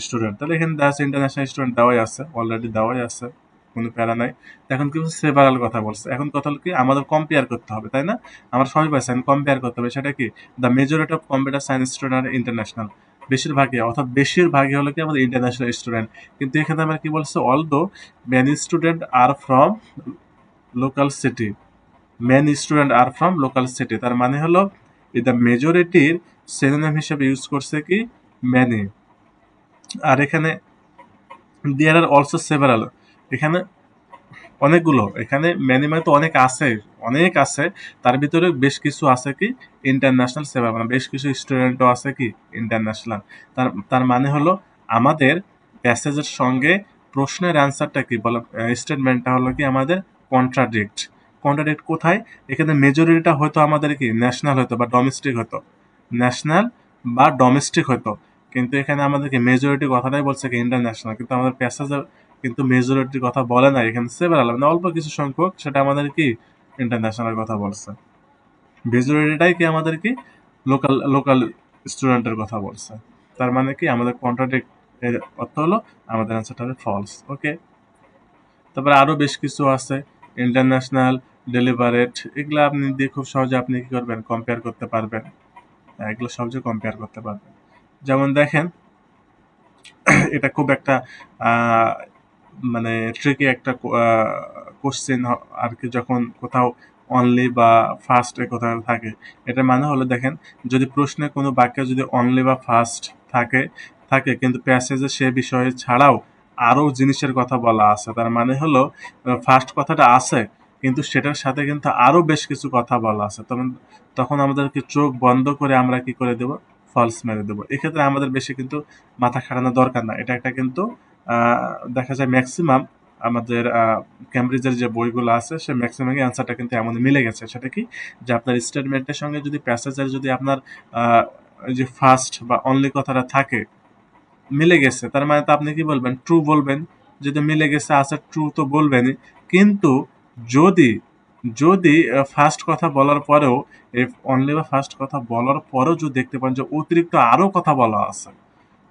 স্টুডেন্ট। তাহলে এখানে দেখা আছে ইন্টারন্যাশনাল স্টুডেন্ট দেওয়াই আছে, অলরেডি দেওয়াই আছে, কোনো প্যারা নাই। এখন কি সেভারাল কথা বলছে, এখন কথা হলো কি আমাদের কম্পেয়ার করতে হবে, তাই না? আমরা সবাই পাইছি, কম্পেয়ার করতে হবে, সেটা কি the majority of computer science student international, বেশিরভাগই, অর্থাৎ বেশিরভাগই হলো কি আমাদের ইন্টারন্যাশনাল স্টুডেন্ট। কিন্তু এখানে আমরা কি বলছে, although many student are from local city, many student are from local city, তার মানে হলো দ্য মেজরিটির সিনোনিম হিসেবে ইউজ করছে কি মেনি। আর এখানে দেয়ার আর অলসো সেভারাল, এখানে অনেকগুলো, এখানে ম্যানিমায় তো অনেক আছে, তার ভিতরে বেশ কিছু আছে কি ইন্টারন্যাশনাল সেভার, মানে বেশ কিছু স্টুডেন্টও আছে কি ইন্টারন্যাশনাল। তার মানে হলো আমাদের প্যাসেজের সঙ্গে প্রশ্নের অ্যান্সারটা কি বলে, স্টেটমেন্টটা হলো কি আমাদের কন্ট্রাডিক্ট। কন্ট্রাডিক্ট কোথায়? এখানে মেজরিটিটা হয়তো আমাদের কি ন্যাশনাল হতো বা ডোমেস্টিক হতো, ন্যাশনাল বা ডোমেস্টিক হতো, কিন্তু এখানে আমাদেরকে মেজরিটি কথাটাই বলছে কি ইন্টারন্যাশনাল, কিন্তু আমাদের প্যাসেজের কিন্তু মেজরিটির কথা বলে না, এখানে সেভারাল মানে অল্প কিছু সংখ্যক, সেটা আমাদের কি ইন্টারন্যাশনাল কথা বলছে। মেজরিটিটাই কি আমাদের কি লোকাল লোকাল স্টুডেন্টের কথা বলছে। তার মানে কি আমাদের কন্ট্রাডিক্ট এর অর্থ হলো আমাদের অ্যান্সারটা হবে ফলস। ওকে, তারপরে আরো বেশ কিছু আছে ইন্টারন্যাশনাল, ডেলিভারেট, এগুলো আপনি দিয়ে খুব সহজে আপনি কি করবেন কম্পেয়ার করতে পারবেন, এগুলো সহজে কম্পেয়ার করতে পারবেন। যেমন দেখেন এটা খুব একটা আহ, মানে ট্রিকি একটা কোশ্চেন আর কি, যখন কোথাও অনলি বা ফার্স্ট এ কোথাও থাকে, এটার মানে হলো দেখেন, যদি প্রশ্নে কোনো বাক্যে যদি অনলি বা ফার্স্ট থাকে থাকে কিন্তু প্যাসেজে সে বিষয়ে ছাড়াও আরও জিনিসের কথা বলা আছে, তার মানে হলো ফার্স্ট কথাটা আছে কিন্তু সেটার সাথে কিন্তু আরও বেশ কিছু কথা বলা আছে, তখন তখন আমাদেরকে চোখ বন্ধ করে আমরা কি করে দেব, ফলস মেরে দেবো। এক্ষেত্রে আমাদের বেশি কিন্তু মাথা খাটানোর দরকার না, এটা একটা কিন্তু দেখা যায় ম্যাক্সিমাম আমাদের ক্যামব্রিজের যে বইগুলো আছে সে ম্যাক্সিমাম অ্যান্সারটা কিন্তু এমন মিলে গেছে। সেটা কি, যে আপনার স্টেটমেন্টের সঙ্গে যদি প্যাসেজের যদি আপনার আহ, ওই যে ফার্স্ট বা অনলি কথাটা থাকে, মিলে গেছে, তার মানে তো আপনি কি বলবেন, ট্রু বলবেন। যদি মিলে গেছে আছে, ট্রু তো বলবেনই। কিন্তু যদি যদি ফার্স্ট কথা বলার পরেও, অনলি বা ফার্স্ট কথা বলার পরেও যদি দেখতে পান যে অতিরিক্ত আরো কথা বলা আছে,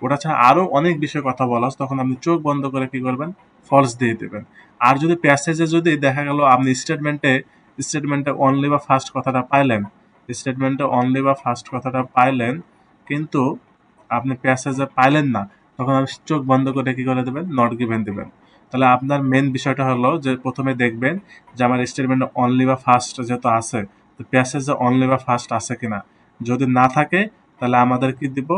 ওটা ছাড়া আরো অনেক বিষয়ে কথা বলা আছে, তখন আপনি চোখ বন্ধ করে কি করবেন, ফলস দিয়ে দেবেন। আর যদি প্যাসেজে যদি দেখা গেল আপনি স্টেটমেন্টে অনলি বা ফার্স্ট কথাটা পাইলেন, স্টেটমেন্টে অনলি বা ফার্স্ট কথাটা পাইলেন, কিন্তু আপনি প্যাসেজে পাইলেন না, তখন আপনি চোখ বন্ধ করে কি করে দেবেন, নট গিভেন দেবেন। তাহলে আপনার মেন বিষয়টা হলো যে প্রথমে দেখবেন যে আমার স্টেটমেন্টে অনলি বা ফার্স্ট যেহেতু আছে, তো প্যাসেজে অনলি বা ফার্স্ট আছে কিনা। যদি না থাকে তাহলে আমাদের কি দিব,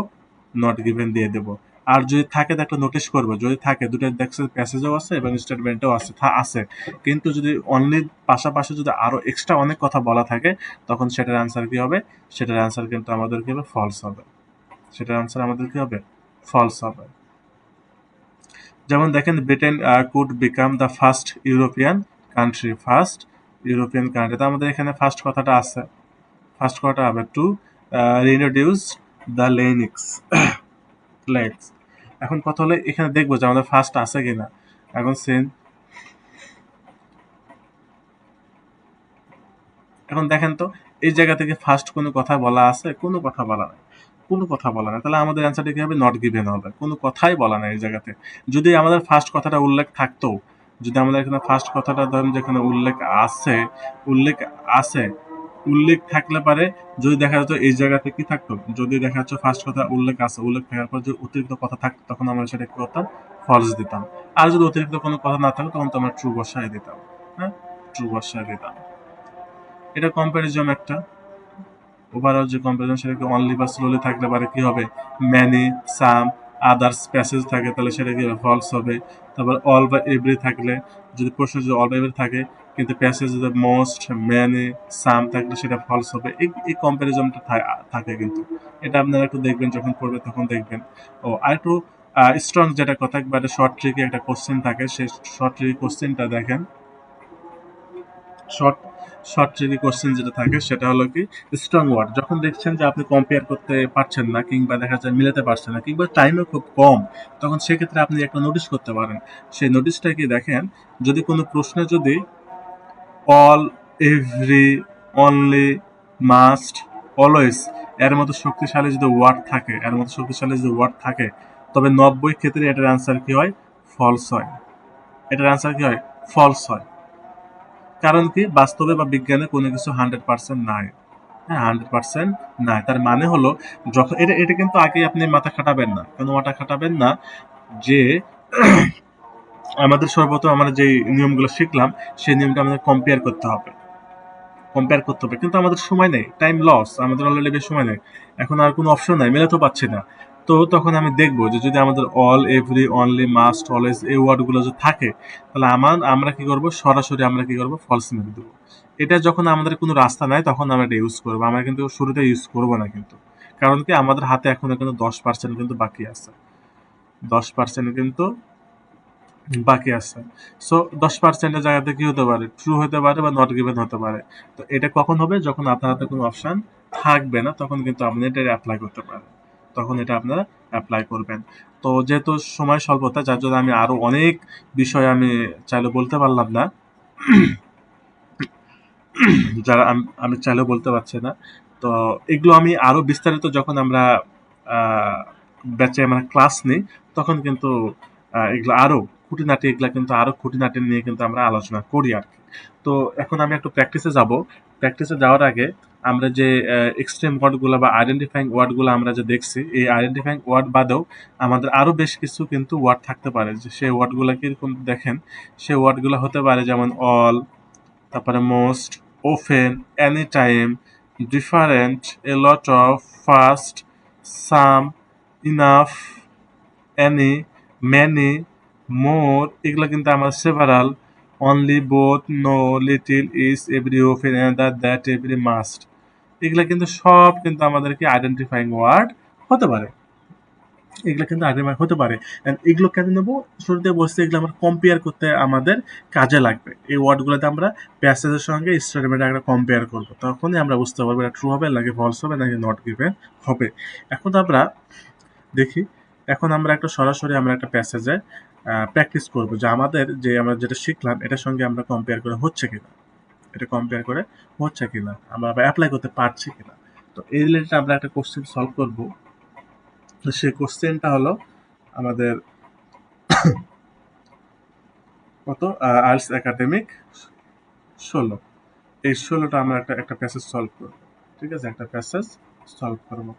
নট গিভেন দিয়ে দেব। আর যদি থাকে তাহলে নোটিশ করবো, যদি থাকে দুটো দেখছে প্যাসেজও আছে এবং স্টেটমেন্টও আছে আছে, কিন্তু যদি অনলি পাশাপাশি যদি আরো এক্সট্রা অনেক কথা বলা থাকে, তখন সেটার অ্যান্সার কি হবে, সেটার অ্যান্সার কিন্তু আমাদের কি হবে, ফলস হবে। সেটার অ্যান্সার আমাদের কি হবে, ফলস হবে। যেমন দেখেন Britain could become the first European country, first European country, তো আমাদের এখানে ফার্স্ট কথাটা আছে, ফার্স্ট কথাটা হবে টু রিইন্ট্রোডিউস দ্য লেনিক্স লেটস। এখন কথা হলো এখানে দেখবো যে আমাদের ফার্স্ট আছে কিনা। এখন সেন এখন দেখেন তো এই জায়গা থেকে ফার্স্ট কোনো কথা বলা আছে, কোনো কথা বলা নাই, কোনো কথা বলা নাই, তাহলে আমাদের অ্যান্সারটা কি হবে, নট গিভেন হবে, কোনো কথাই বলা নাই এই জায়গাতে। যদি আমাদের ফার্স্ট কথাটা উল্লেখ থাকতো, যদি আমাদের এখানে ফার্স্ট কথাটা ধরেন যেখানে উল্লেখ আছে, উল্লেখ থাকলে পারে, যদি দেখা যেত এই জায়গাতে কি থাকতো, যদি দেখা যাচ্ছে ফার্স্ট কথা উল্লেখ আছে, উল্লেখ থাকার পর যদি অতিরিক্ত কথা থাকতো, তখন আমরা সেটা কি করতাম, ফলস দিতাম। আর যদি অতিরিক্ত কোনো কথা না থাকতো তখন তো আমরা ট্রু বসায় দিতাম। হ্যাঁ, ট্রু বসায় দিতাম। এটা কম্পারিজন একটা, ওভারঅল যে কম্পারিজন সেটা কি অনলি বা স্লোলি থাকলে পারে কি হবে, ম্যানি, সাম, আদার্স প্যাসেজ থাকে তাহলে সেটা কি ফলস হবে। তারপর অল বা এভরি থাকলে, যদি প্রশ্ন যদি অল বা এভরি থাকে কিন্তু প্যাসেজ যদি মোস্ট, ম্যানি, সাম থাকলে সেটা ফলস হবে। এই কম্পারিজনটা থাকে কিন্তু, এটা আপনারা একটু দেখবেন, যখন পড়বে তখন দেখবেন। ও আর একটু স্ট্রং যেটা কথা, একবারে শর্ট ট্রিকে একটা কোশ্চেন থাকে, সেই শর্ট ট্রিক কোশ্চেনটা দেখেন। শর্ট শর্ট ট্রিকি কোশ্চেন যেটা থাকে সেটা হলো কি, স্ট্রং ওয়ার্ড যখন দেখছেন যে আপনি কম্পেয়ার করতে পারছেন না, কিংবা দেখা যায় মিলাতে পারছেন না, কিংবা টাইমও খুব কম, তখন সেক্ষেত্রে আপনি একটা নোটিশ করতে পারেন। সেই নোটিশটা কি দেখেন, যদি কোনো প্রশ্নে যদি all, every, only, must, always এর মতো শক্তিশালী যদি ওয়ার্ড থাকে, এর মতো শক্তিশালী যদি ওয়ার্ড থাকে, তবে 90 ক্ষেত্রে এটার অ্যান্সার কি হয়, ফলস হয়। এটার অ্যান্সার কি হয়, ফলস হয়। কারণ কি, বাস্তবে বা বিজ্ঞানে কোনো কিছু 100% নাই। হ্যাঁ, 100% নাই, তার মানে হলো যখন এটা এটা কিন্তু আগে আপনি মাথা খাটাবেন না, কেন মাথা খাটাবেন না, যে আমাদের সর্বপ্রথম আমরা যে নিয়মগুলো শিখলাম সেই নিয়মটা আমাদের কম্পেয়ার করতে হবে, কম্পেয়ার করতে হবে, কিন্তু আমাদের সময় নেই, টাইম লস, আমাদের অলরেডি বেশি সময় নেই, এখন আর কোনো অপশন নাই, মেলাতেও পাচ্ছি না। তো তখন আমি দেখবো যে যদি আমাদের all, every, only, must, always এই ওয়ার্ডগুলো যদি থাকে, তাহলে আমরা কি করব, সরাসরি আমরা কি করব, ফলস মেরে দেবো। এটা যখন আমাদের কোনো রাস্তা নাই তখন আমরা এটা ইউজ করবো, আমরা কিন্তু শুরুতে ইউজ করবো না কিন্তু। কারণ কি, আমাদের হাতে এখনো কিন্তু 10% কিন্তু বাকি আছে, 10% কিন্তু বাকি আছে। সো 10%-এর জায়গাতে কি হতে পারে, ট্রু হতে পারে বা নট গিভেন হতে পারে। তো এটা কখন হবে, যখন আপনার হাতে কোনো অপশন থাকবে না, তখন কিন্তু আপনি এটা অ্যাপ্লাই করতে পারেন, তখন এটা আপনারা অ্যাপ্লাই করবেন। তো যেহেতু সময় স্বল্পতা, যার জন্য আমি আরো অনেক বিষয় আমি চাইলে বলতে পারলাম না, যারা আমি চাইলেও বলতে পারছি না। তো এগুলো আমি আরো বিস্তারিত যখন আমরা ব্যাচে আমরা ক্লাস নিই, তখন কিন্তু এগুলো আরো খুঁটিনাটি, এগুলা কিন্তু আরো খুঁটিনাটি নিয়ে কিন্তু আমরা আলোচনা করি আর কি। তো এখন আমি একটু প্র্যাকটিসে যাব। প্র্যাকটিসে যাওয়ার আগে আমরা যে এক্সট্রিম ওয়ার্ডগুলো বা আইডেন্টিফাইং ওয়ার্ডগুলো আমরা যে দেখছি, এই আইডেন্টিফাইং ওয়ার্ড বাদেও আমাদের আরো বেশ কিছু কিন্তু ওয়ার্ড থাকতে পারে, যে সেই ওয়ার্ডগুলো কিরকম দেখেন। সেই ওয়ার্ডগুলো হতে পারে যেমন অল, তারপরে most, often, any time, different, a lot of, fast, some, enough, any, many, more, এগুলো কিন্তু আমার several, only, both, no, little, ইস, every, often, another, that, every, must, এগুলো কিন্তু সব কিন্তু আমাদেরকে আইডেন্টিফাইং ওয়ার্ড হতে পারে। এগুলো কিন্তু আইডেন্টিফাই হতে পারে। And এগুলো কেন নেবো, শুরুতে বলছি এগুলো আমরা কম্পেয়ার করতে আমাদের কাজে লাগবে। এই ওয়ার্ডগুলোতে আমরা প্যাসেজের সঙ্গে স্টেটমেন্ট একটা কম্পেয়ার করবো, তখনই আমরা বুঝতে পারবো এটা ট্রু হবে নাকি ফলস হবে নাকি নট গিভেন হবে। এখন আমরা দেখি, এখন আমরা একটা সরাসরি আমরা একটা প্যাসেজে প্র্যাকটিস করবো, যে আমাদের যে আমরা যেটা শিখলাম এটার সঙ্গে আমরা কম্পেয়ার করে হচ্ছে কিনা, এটা কম্পেয়ার করে হচ্ছে কিনা, আমরা অ্যাপ্লাই করতে পারছি কিনা। তো এই রিলেটেড আমরা একটা কোশ্চেন সলভ করবো। তো সেই কোশ্চেনটা হলো আমাদের কত, আর্টস একাডেমিক 16, এই 16টা আমরা একটা একটা প্যাসেজ সলভ করবো। ঠিক আছে, একটা প্যাসেজ সলভ করবো।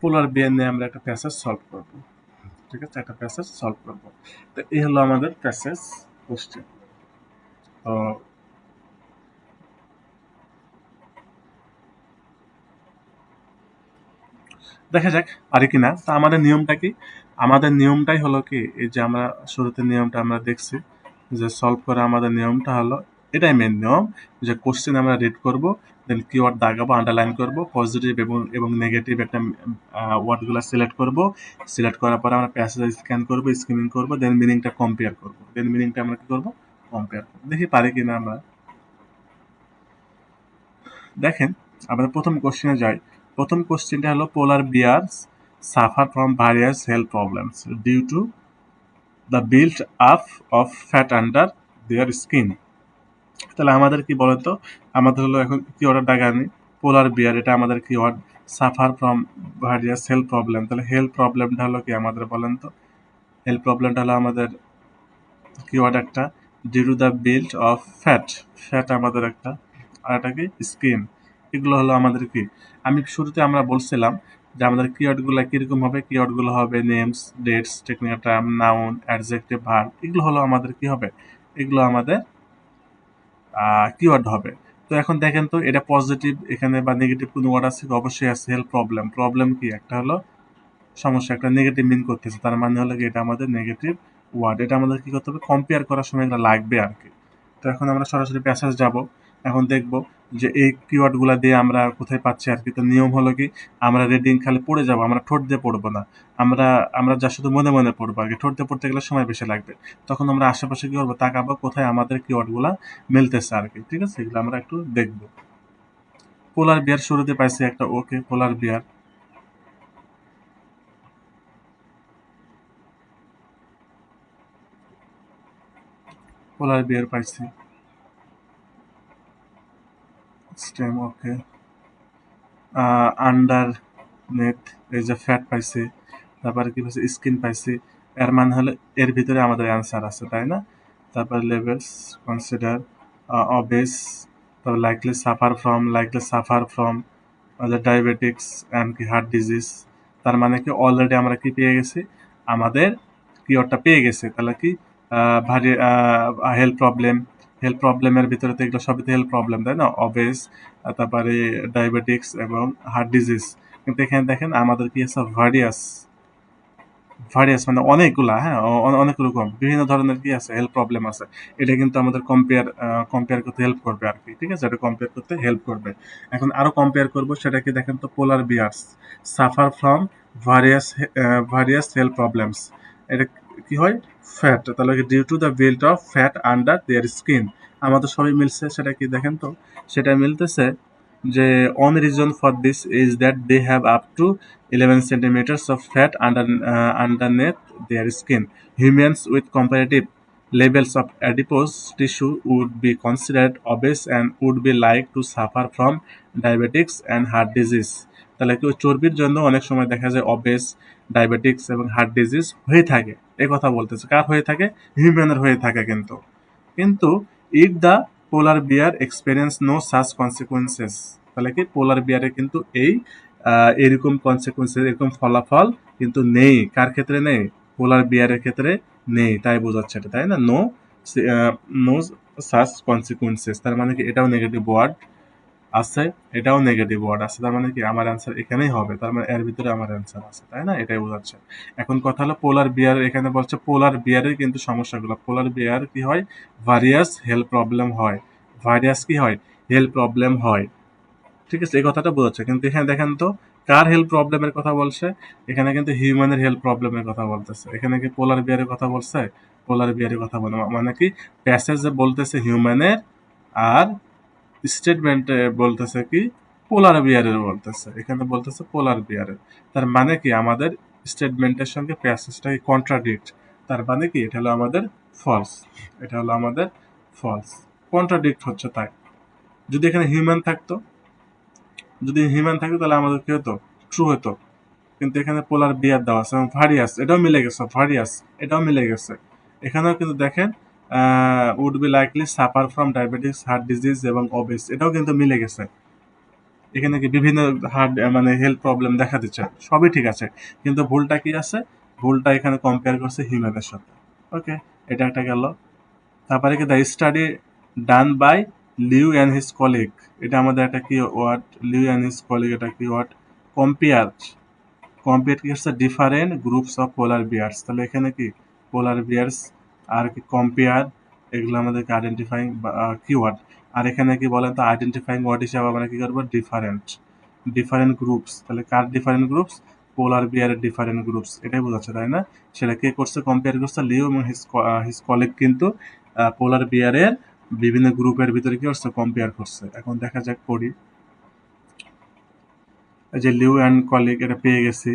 পোলার বিয়ার নিয়ে আমরা একটা প্যাসেজ সলভ করবো। ঠিক আছে, একটা প্যাসেজ সলভ করবো। তো এই হলো আমাদের প্যাসেজ কোশ্চেন। তো দেখা যাক পারি কিনা। তা আমাদের নিয়মটা কি, আমাদের নিয়মটাই হলো কি, এই যে আমরা শুরুতে নিয়মটা আমরা দেখছি, যে সলভ করা আমাদের নিয়মটা হলো, এটাই মেন নিয়ম, যে কোশ্চেন আমরা রিড করব, দেন কিওয়ার্ড দাগাবো, আন্ডারলাইন করব, পজিটিভ এবং নেগেটিভ একটা ওয়ার্ডগুলো সিলেক্ট করব। সিলেক্ট করার পরে আমরা প্যাসেজ স্ক্যান করব, স্কিমিং করব, দেন মিনিংটা কম্পেয়ার করব, দেন মিনিংটা আমরা কি করব, কম্পেয়ার করব। দেখি পারি কিনা আমরা। দেখেন, আমরা প্রথম কোশ্চেনে যাই। প্রথম কোশ্চেনটা হলো polar bears suffer from various health problems due to the built up of fat under their skin. তাহলে আমাদের কি বলতো, আমাদের হলো এখন কি অর্ডার ডাকানি, পোলার বিয়ার, এটা আমাদের key word, suffer from various health problem. তাহলে হেলথ প্রবলেমটা হলো কি আমাদের বলেন তো, হেলথ প্রবলেমটা হলো আমাদের কিওয়ার্ড একটা, due to the built of fat, fat আমাদের একটা, আর এটা কি স্কিন। এগুলো হলো আমাদের কি, আমি শুরুতে আমরা বলছিলাম যে আমাদের কিওয়ার্ডগুলো কিরকম হবে, কিওয়ার্ডগুলো হবে names, dates, technical term, noun, adjective, verb, এগুলো হলো আমাদের কি হবে, এগুলো আমাদের কিওয়ার্ড হবে। তো এখন দেখেন তো, এটা পজিটিভ এখানে বা নেগেটিভ কোনো ওয়ার্ড আছে কি? অবশ্যই আছে। হেল্প প্রবলেম, প্রবলেম কি, একটা হলো সমস্যা, একটা নেগেটিভ মিন করতেছে, তার মানে হলো কি এটা আমাদের নেগেটিভ ওয়ার্ড। এটা আমাদের কি করতে হবে, কম্পেয়ার করার সময় এটা লাগবে আর কি। তো এখন আমরা সরাসরি প্যাসেজ যাব, এখন দেখব যে এই কিওয়ার্ডগুলো দিয়ে আমরা কোথায় পাচ্ছি আর কি। তো নিয়ম হলো কি, আমরা রিডিং খালি পড়ে যাব, আমরা ঠোঁট দিয়ে পড়বো না, আমরা আমরা যা শুধু মনে মনে পড়বো আর কি। ঠোঁট দিয়ে পড়তে গেলে সময় বেশি লাগবে। তখন আমরা আশেপাশে কি করবো, তাকাবো কোথায় আমাদের কিওয়ার্ডগুলা মিলতেছে আর কি। ঠিক আছে, এগুলো আমরা একটু দেখবো। পোলার বিয়ার শুরুতে পাইছি একটা, ওকে, পোলার বিয়ার, পোলার বিয়ার পাইছি, স্টেম, ওকে, আন্ডার নেট, এই যে ফ্যাট পাইছি, তারপরে কি পাইছি, স্কিন পাইছি। এর মানে হলে এর ভিতরে আমাদের অ্যান্সার আছে, তাই না? তারপরে লেভেলস, কনসিডার, অবেস, তারপর likely suffer from diabetics and কি হার্ট ডিজিজ। তার মানে কি অলরেডি আমরা কি পেয়ে গেছি, আমাদের কিওয়ার্ডটা পেয়ে গেছি। তাহলে কি ভারী হেলথ প্রবলেম, হেলথ প্রবলেমের ভিতরে তো এগুলো সবই তো হেলথ প্রবলেম, তাই না? অবেস, তারপরে ডায়াবেটিক্স এবং হার্ট ডিজিজ। কিন্তু এখানে দেখেন আমাদের কি আছে, ভারিয়াস, ভারিয়াস মানে অনেকগুলা, হ্যাঁ, অনেক রকম বিভিন্ন ধরনের কি আছে, হেলথ প্রবলেম আছে। এটা কিন্তু আমাদের কম্পেয়ার করতে হেল্প করবে আর কি, ঠিক আছে? এটা কম্পেয়ার করতে হেল্প করবে। এখন আরো কম্পেয়ার করব, সেটা কি দেখেন তো, polar bears suffer from various various health problems. এটা কি হয়, ফ্যাট, তাহলে due to the built of fat under their skin. আমাদের সবই মিলছে, সেটা কি দেখেন তো, সেটা মিলতেছে যে one reason for this is that they have up to 11 centimeters of fat underneath their skin. Humans with comparative levels of adipose tissue would be considered obese and would be like to suffer from diabetics and heart disease. তাহলে কি ওই চর্বির জন্য অনেক সময় দেখা যায় অবেস, diabetics এবং heart disease হয়ে থাকে, এই কথা বলতেছে। কার হয়ে থাকে? হিউম্যানের হয়ে থাকে। কিন্তু if the polar bear experience no such consequences, তাহলে কি পোলার বিয়ারে কিন্তু এই এরকম কনসিকুয়েন্সেস, এরকম ফলাফল কিন্তু নেই। কার ক্ষেত্রে নেই? পোলার বিয়ারের ক্ষেত্রে নেই, তাই বোঝাচ্ছে এটা, তাই না? নো সাচ কনসিকুয়েন্সেস, তার মানে কি এটাও নেগেটিভ ওয়ার্ড আছে, এটাও নেগেটিভ ওয়ার্ড আছে। তার মানে কি আমার অ্যান্সার এখানেই হবে, তার মানে এর ভিতরে আমার অ্যান্সার আছে, তাই না? এটাই বোঝাচ্ছে। এখন কথা হলো পোলার বিয়ার, এখানে বলছে পোলার বিয়ারের কিন্তু সমস্যাগুলো। পোলার বিয়ার কি হয়? ভারিয়াস হেলথ প্রবলেম হয়। ভারিয়াস কি হয়? হেলথ প্রবলেম হয়, ঠিক আছে? এই কথাটা বোঝাচ্ছে। কিন্তু এখানে দেখেন তো, কার হেলথ প্রবলেমের কথা বলছে? এখানে কিন্তু হিউম্যানের হেলথ প্রবলেমের কথা বলতেছে। এখানে কি পোলার বিয়ারের কথা বলছে? পোলার বিয়ারের কথা বলে মানে কি, প্যাসেজে বলতেছে হিউম্যানের, আর স্টেটমেন্টে বলতেছে কি, পোলার বিয়ারের বলতেছে। এখানে বলতেছে পোলার বিয়ারের। তার মানে কি আমাদের স্টেটমেন্টের সঙ্গে প্যাসেজটা কন্ট্রাডিক্ট। তার মানে কি এটা হলো আমাদের ফলস, এটা হলো আমাদের ফলস, কন্ট্রাডিক্ট হচ্ছে। তাই যদি এখানে হিউম্যান থাকতো তাহলে আমাদের কি হতো? ট্রু হতো। কিন্তু এখানে পোলার বিয়ার দেওয়া আছে এবং ভারিয়াস, এটাও মিলে গেছে, ভারিয়াস এটাও মিলে গেছে। এখানেও কিন্তু দেখেন would be likely suffer from diabetes, heart disease এবং ওবেস, এটাও কিন্তু মিলে গেছে। এখানে কি বিভিন্ন হার্ট মানে হেলথ প্রবলেম দেখা দিচ্ছে, সবই ঠিক আছে। কিন্তু ভুলটা কি আছে? ভুলটা এখানে কম্পেয়ার করছে হিউম্যানের সাথে। ওকে, এটা একটা গেল। তারপরে কি the study done by Liu and his colleague, এটা আমাদের একটা key word, Liu and his colleague, এটা কি ওয়ার্ড? কম্পেয়ার। কম্পেয়ার কি হচ্ছে? Different groups of polar bears. তাহলে এখানে কি পোলার বিয়ার্স আর কি কম্পেয়ার, এগুলো আমাদেরকে আইডেন্টিফাইং কিওয়ার্ড। আর এখানে কি বলেন তো, আইডেন্টিফাইং ওয়ার্ড হিসাবে আমরা কি করবো? Different, different groups. তাহলে কার ডিফারেন্ট গ্রুপস? পোলার বিয়ারের ডিফারেন্ট গ্রুপস, এটাই বোঝাচ্ছে, তাই না? সেটা কে করছে? কম্পেয়ার করছে লিও এবং হিজ কলিগ কিন্তু পোলার বিয়ারের বিভিন্ন গ্রুপের ভিতরে কি করছে? কম্পেয়ার করছে। এখন দেখা যাক পড়ি। এই যে লিউ অ্যান্ড কলিগ, এটা পেয়ে গেছি।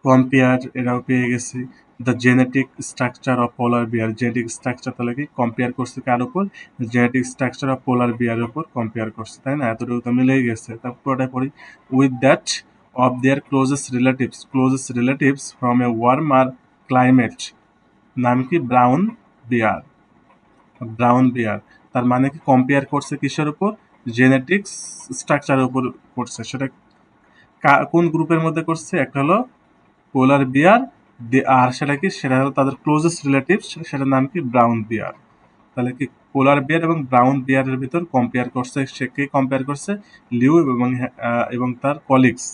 কম্পেয়ার, এটাও পেয়ে গেছি। The genetic structure of polar bear, genetic structure, তাহলে কি কম্পেয়ার করছে কার উপর? জেনেটিক স্ট্রাকচার অফ পোলার বিয়ারের উপর কম্পেয়ার করছে, তাই না? এতটুকু তো মিলেই গেছে। তারপর ওটা পড়ি। With that of their closest relatives from a warmer climate, নাম কি? Brown bear, brown bear. তার মানে কি কম্পেয়ার করছে কিসের উপর? জেনেটিক্স স্ট্রাকচারের উপর করছে। সেটা কোন গ্রুপের মধ্যে করছে? একটা হলো পোলার বিয়ার, আর সেটা কি? সেটা হলো তাদের ক্লোজেস্ট রিলেটিভ, সেটার নাম কি? Brown bear. তাহলে কি পোলার বিয়ার এবং ব্রাউন বিয়ারের ভিতর কম্পেয়ার করছে। সে কে কম্পেয়ার করছে? লিউ এবং তার কলিগস।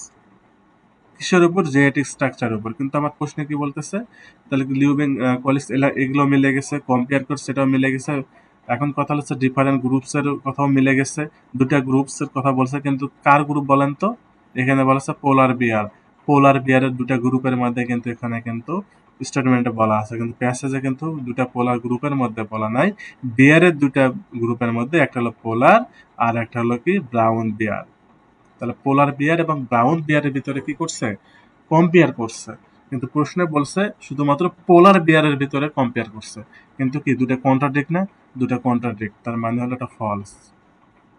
কিসের উপর? জেনেটিক স্ট্রাকচার উপর। কিন্তু আমার প্রশ্নে কি বলতেছে? তাহলে কি লিউ এবং কলিগস এগুলো মিলে গেছে, কম্পেয়ার করছে, সেটাও মিলে গেছে। এখন কথা হচ্ছে ডিফারেন্ট গ্রুপসের কথাও মিলে গেছে, দুটা গ্রুপসের কথা বলছে। কিন্তু কার গ্রুপ বলেন তো? এখানে বলেছে পোলার বিয়ার। পোলার বিয়ারের দুটা গ্রুপের মধ্যে কিন্তু এখানে কিন্তু স্টেটমেন্টে বলা আছে, কিন্তু প্যাসেজে কিন্তু দুটা পোলার গ্রুপের মধ্যে বলা নাই। বিয়ারের দুটা গ্রুপের মধ্যে একটা হলো পোলার, আর একটা হলো কি? Brown bear. তাহলে পোলার বিয়ার এবং ব্রাউন বিয়ারের ভিতরে কি করছে? কম্পেয়ার করছে। কিন্তু প্রশ্নে বলছে শুধুমাত্র পোলার বিয়ারের ভিতরে কম্পেয়ার করছে। কিন্তু কি দুটা কন্ট্রাডিক্ট না? দুটা কন্ট্রাডিক্ট, তার মানে হলো এটা ফলস,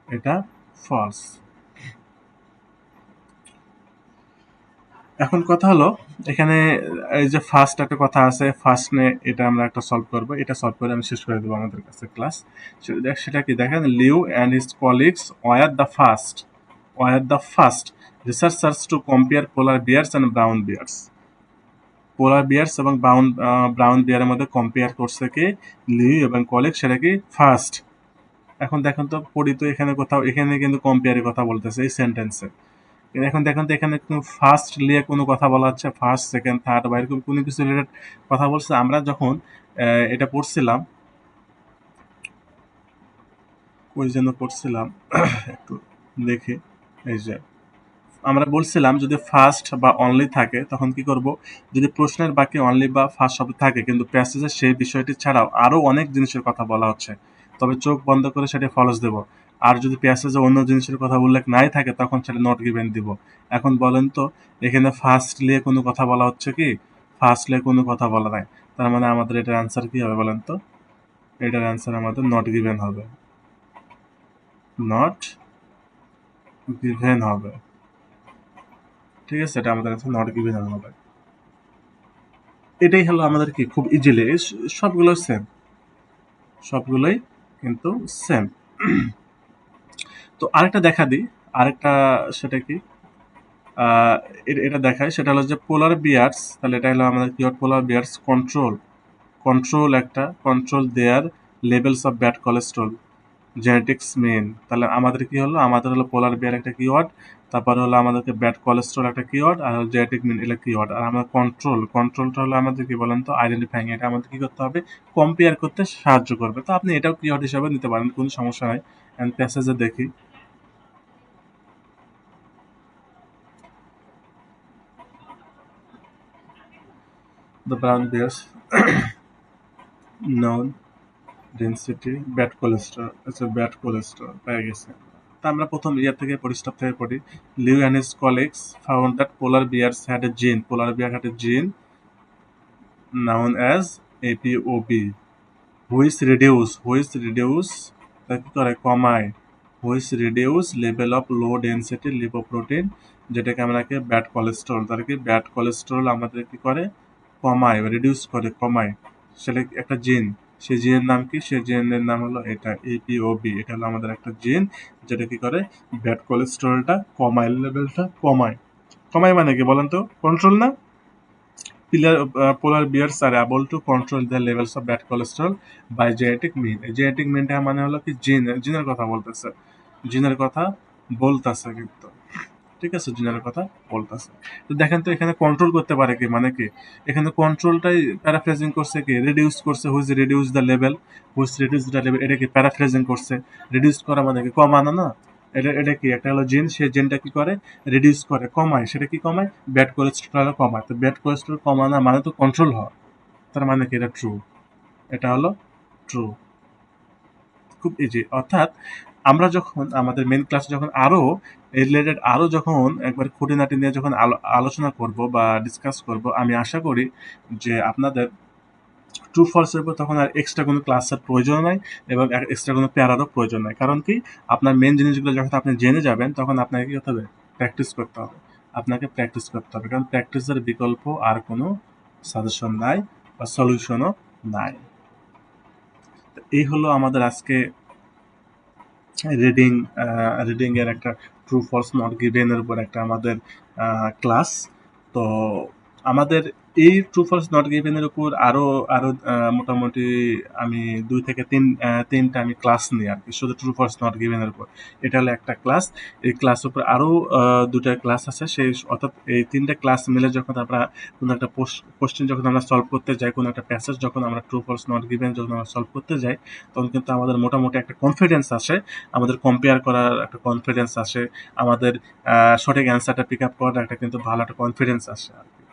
এটা ফলস। এখন কথা হলো এখানে, এই যে ফার্স্ট একটা কথা আছে, ফার্স্ট নে এটা আমরা একটা সলভ করব। এটা সলভ করে আমি শেষ করে দেবো আমাদের কাছে ক্লাস। সেটা কি দেখেন, Liu and his colleagues were the first researchers to compare polar bears and brown bears. Polar bears এবং ব্রাউন বিয়ারের মধ্যে কম্পেয়ার করছে কি লিউ এবং কলিগ, সেটা কি ফার্স্ট। এখন দেখেন তো পড়ি তো এখানে কোথাও, এখানে কিন্তু কম্পেয়ারের কথা বলতেছে এই সেন্টেন্সে। এখন দেখেন তো এখানে কোনো ফার্স্ট নিয়ে কোনো কথা বলা হচ্ছে, ফার্স্ট সেকেন্ড থার্ড বা এরকম কোনো কিছু রিলেটেড কথা বলছে। আমরা যখন এটা পড়ছিলাম, ওই জন্য পড়ছিলাম একটু দেখি। এই যে আমরা বলছিলাম যদি ফার্স্ট বা অনলি থাকে তখন কি করব, যদি প্রশ্নের বাক্যে অনলি বা ফার্স্ট শব্দ থাকে কিন্তু প্যাসেজে সেই বিষয়টি ছাড়াও আরো অনেক জিনিসের কথা বলা হচ্ছে, তবে চোখ বন্ধ করে সেটা ফলস দেব। আর যদি প্যাসেজে অন্য জিনিসের কথা উল্লেখ নাই থাকে তখন সেটা নট গিভেন দিব। এখন বলেন তো এখানে ফার্স্ট নিয়ে কোনো কথা বলা হচ্ছে কি? ফার্স্ট নিয়ে কোনো কথা বলা নাই। তার মানে আমাদের এটার অ্যান্সার কি হবে বলেন তো? এটার অ্যান্সার আমাদের নট গিভেন হবে। নট গিভেন হবে। ঠিক আছে, এটা আমাদের অ্যান্সার নট গিভেন হবে। এটাই হলো আমাদের কি খুব ইজিলি, সবগুলো সেম, সবগুলোই কিন্তু সেম। তো আরেকটা দেখা দিই, আরেকটা সেটা কি আহ, এটা দেখায়, সেটা হলো যে পোলার বিয়ার্স, তাহলে এটা হলো আমাদের কি পোলার বিয়ার্স কন্ট্রোল, কন্ট্রোল একটা control their levels of bad cholesterol genetics men. তাহলে আমাদের কি হলো, আমাদের হলো পোলার বিয়ার একটা কিওয়ার্ড, তারপরে হলো আমাদেরকে ব্যাড কোলেস্ট্রল একটা কিওয়ার্ড, আর জেনেটিক মিন এটা কিওয়ার্ড। আর আমরা কন্ট্রোল, কন্ট্রোলটা হলো আমাদের কি বলেন তো আইডেন্টিফাইং, এটা আমাদের কি করতে হবে, কম্পেয়ার করতে সাহায্য করবে। তো আপনি এটাও কিওয়ার্ড হিসাবে নিতে পারেন, কোনো সমস্যা নাই। এন্ড প্যাসেজে দেখি, the brown bears known density bad cholesterol, আচ্ছা ব্যাড কোলেস্ট্রল পেয়ে গেছে। তা আমরা প্রথম ইয়ার থেকে পড়ি, স্টপ থেকে পড়ি। Liu and his colleagues found that polar bears had a gene, polar bear had a gene known as APOB, which reduce তা কি করে কমায়, which reduce level of low density lipoprotein, যেটাকে আমরা কি ব্যাড কোলেস্ট্রল, তার কি ব্যাড কোলেস্ট্রল আমাদের কি করে কমায়, রিডিউস করে কমায়, সেটা একটা জিন। সেই জিনের নাম কি? সেই জিনের নাম হলো এটা এপিওবি। এটা হলো আমাদের একটা জিন যেটা কি করে ব্যাড কোলেস্ট্রলটা কমায়, লেভেলটা কমায়। কমায় মানে কি বলেন তো? কন্ট্রোল না? polar bears are able to control the levels of bad cholesterol by genetic mean। genetic mean টা মানে হলো কি জিনের কথা বলতেছে, জিনের কথা বলতেছে কিন্তু, ঠিক আছে, জিনের কথা বলতেছে। তো দেখেন তো এখানে কন্ট্রোল করতে পারে কি মানে কি, এখানে কন্ট্রোলটাই প্যারাফ্রেজিং করছে কি রিডিউস করছে, হুইচ রিডিউস দ্য লেভেল, এটা কি প্যারাফ্রেজিং করছে। রিডিউস করা মানে কি কমানো না? এটা কি একটা হলো জিন, সে জিনটা কি করে রিডিউস করে কমায়, সেটা কি কমায় ব্যাড কোলেস্ট্রল কমায়। তো ব্যাড কোলেস্ট্রল কমানো মানে তো কন্ট্রোল হওয়া, তার মানে কি এটা ট্রু, এটা হলো ট্রু। খুব ইজি। অর্থাৎ আমরা যখন আমাদের মেন ক্লাসে যখন আরো এই রিলেটেড আরো যখন একবার খুঁটিনাটি নিয়ে যখন আলোচনা করব বা ডিসকাস করব, আমি আশা করি যে আপনাদের ট্রু ফলসের উপর তখন আর এক্সট্রা কোনো ক্লাসের প্রয়োজন নাই এবং এক্সট্রা কোনো প্যারারও প্রয়োজন নাই। কারণ কি আপনার মেন জিনিসগুলো যখন আপনি জেনে যাবেন তখন আপনাকে কি করতে হবে, প্র্যাকটিস করতে হবে। আপনাকে প্র্যাকটিস করতে হবে, কারণ প্র্যাকটিসের বিকল্প আর কোনো সাজেশন নাই বা সলিউশনও নাই। এই হলো আমাদের আজকে রিডিং, রিডিং এর একটা ট্রু ফলস নট গিভেন এর উপর একটা আমাদের ক্লাস। তো আমাদের এই ট্রু ফলস নট গিভেন এর উপর আরো আরো মোটামুটি আমি 2 থেকে 3টা আমি ক্লাস নিই আর কি, শুধু ট্রু ফলস নট গিভেন এর উপর। এটা হলো একটা ক্লাস। এই ক্লাস উপর আরো 2টা ক্লাস আছে, সেই অর্থাৎ এই 3টে ক্লাস মিলে যখন আমরা কোনো একটা কোশ্চেন যখন আমরা সলভ করতে যাই, কোনো একটা প্যাসেজ যখন আমরা ট্রু ফলস নট গিভেন যখন আমরা সলভ করতে যাই, তখন কিন্তু আমাদের মোটামুটি একটা কনফিডেন্স আসে, আমাদের কম্পেয়ার করার একটা কনফিডেন্স আসে, আমাদের সঠিক অ্যান্সারটা পিক আপ করার একটা কিন্তু ভালো একটা কনফিডেন্স আসে আর কি।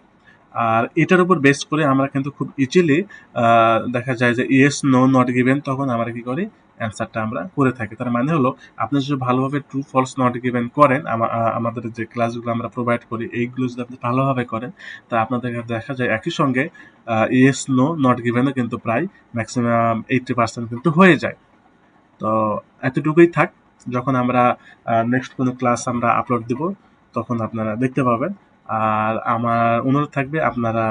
আর এটার উপর বেস করে আমরা কিন্তু খুব ইজিলি দেখা যায় যে ইয়েস নো নট গিভেন তখন আমরা কি করি অ্যান্সারটা আমরা করে থাকি। তার মানে হলো আপনি যদি ভালোভাবে ট্রু ফলস নট গিভেন করেন, আমাদের যে ক্লাসগুলো আমরা প্রোভাইড করি এইগুলো যদি আপনি ভালোভাবে করেন, তা আপনাদের দেখা যায় একই সঙ্গে ইয়েস নো নট গিভেনও কিন্তু প্রায় ম্যাক্সিমাম 80% কিন্তু হয়ে যায়। তো এতটুকুই থাক, যখন আমরা নেক্সট কোনো ক্লাস আমরা আপলোড দিব তখন আপনারা দেখতে পাবেন। আর আমার অনুরোধ থাকবে আপনারা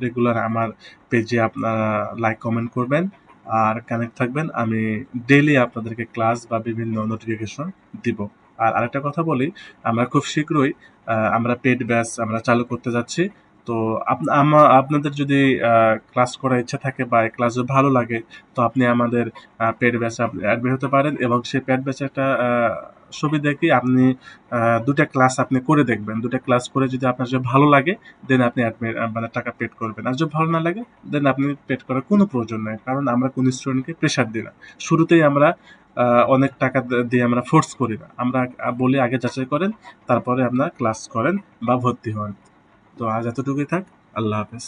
রেগুলার আমার পেজে আপনারা লাইক কমেন্ট করবেন আর কানেক্ট থাকবেন। আমি ডেইলি আপনাদেরকে ক্লাস বা বিভিন্ন নোটিফিকেশন দিব। আর আরেকটা কথা বলি, আমরা খুব শীঘ্রই আমরা পেড ব্যাচ আমরা চালু করতে যাচ্ছি। তো আপনাদের যদি ক্লাস করার ইচ্ছা থাকে বা এই ক্লাস যদি ভালো লাগে, তো আপনি আমাদের পেড ব্যাচে আপনি অ্যাডমিট হতে পারেন, এবং সেই পেড ব্যাচে একটা সুবিধা কি, আপনি ২ টা ক্লাস আপনি করে দেখবেন। ২ টা ক্লাস করে যদি আপনার যদি ভালো লাগে, দেন আপনি মানে টাকা পেড করবেন। আর যদি ভালো না লাগে, দেন আপনি পেড করার কোনো প্রয়োজন নাই। কারণ আমরা কোনো স্টুডেন্টকে প্রেশার দিই না। শুরুতেই আমরা অনেক টাকা দিয়ে আমরা ফোর্স করি না। আমরা বলি আগে যাচাই করেন, তারপরে আপনারা ক্লাস করেন বা ভর্তি হন। তো আজ এতটুকুই থাক। আল্লাহ হাফেজ।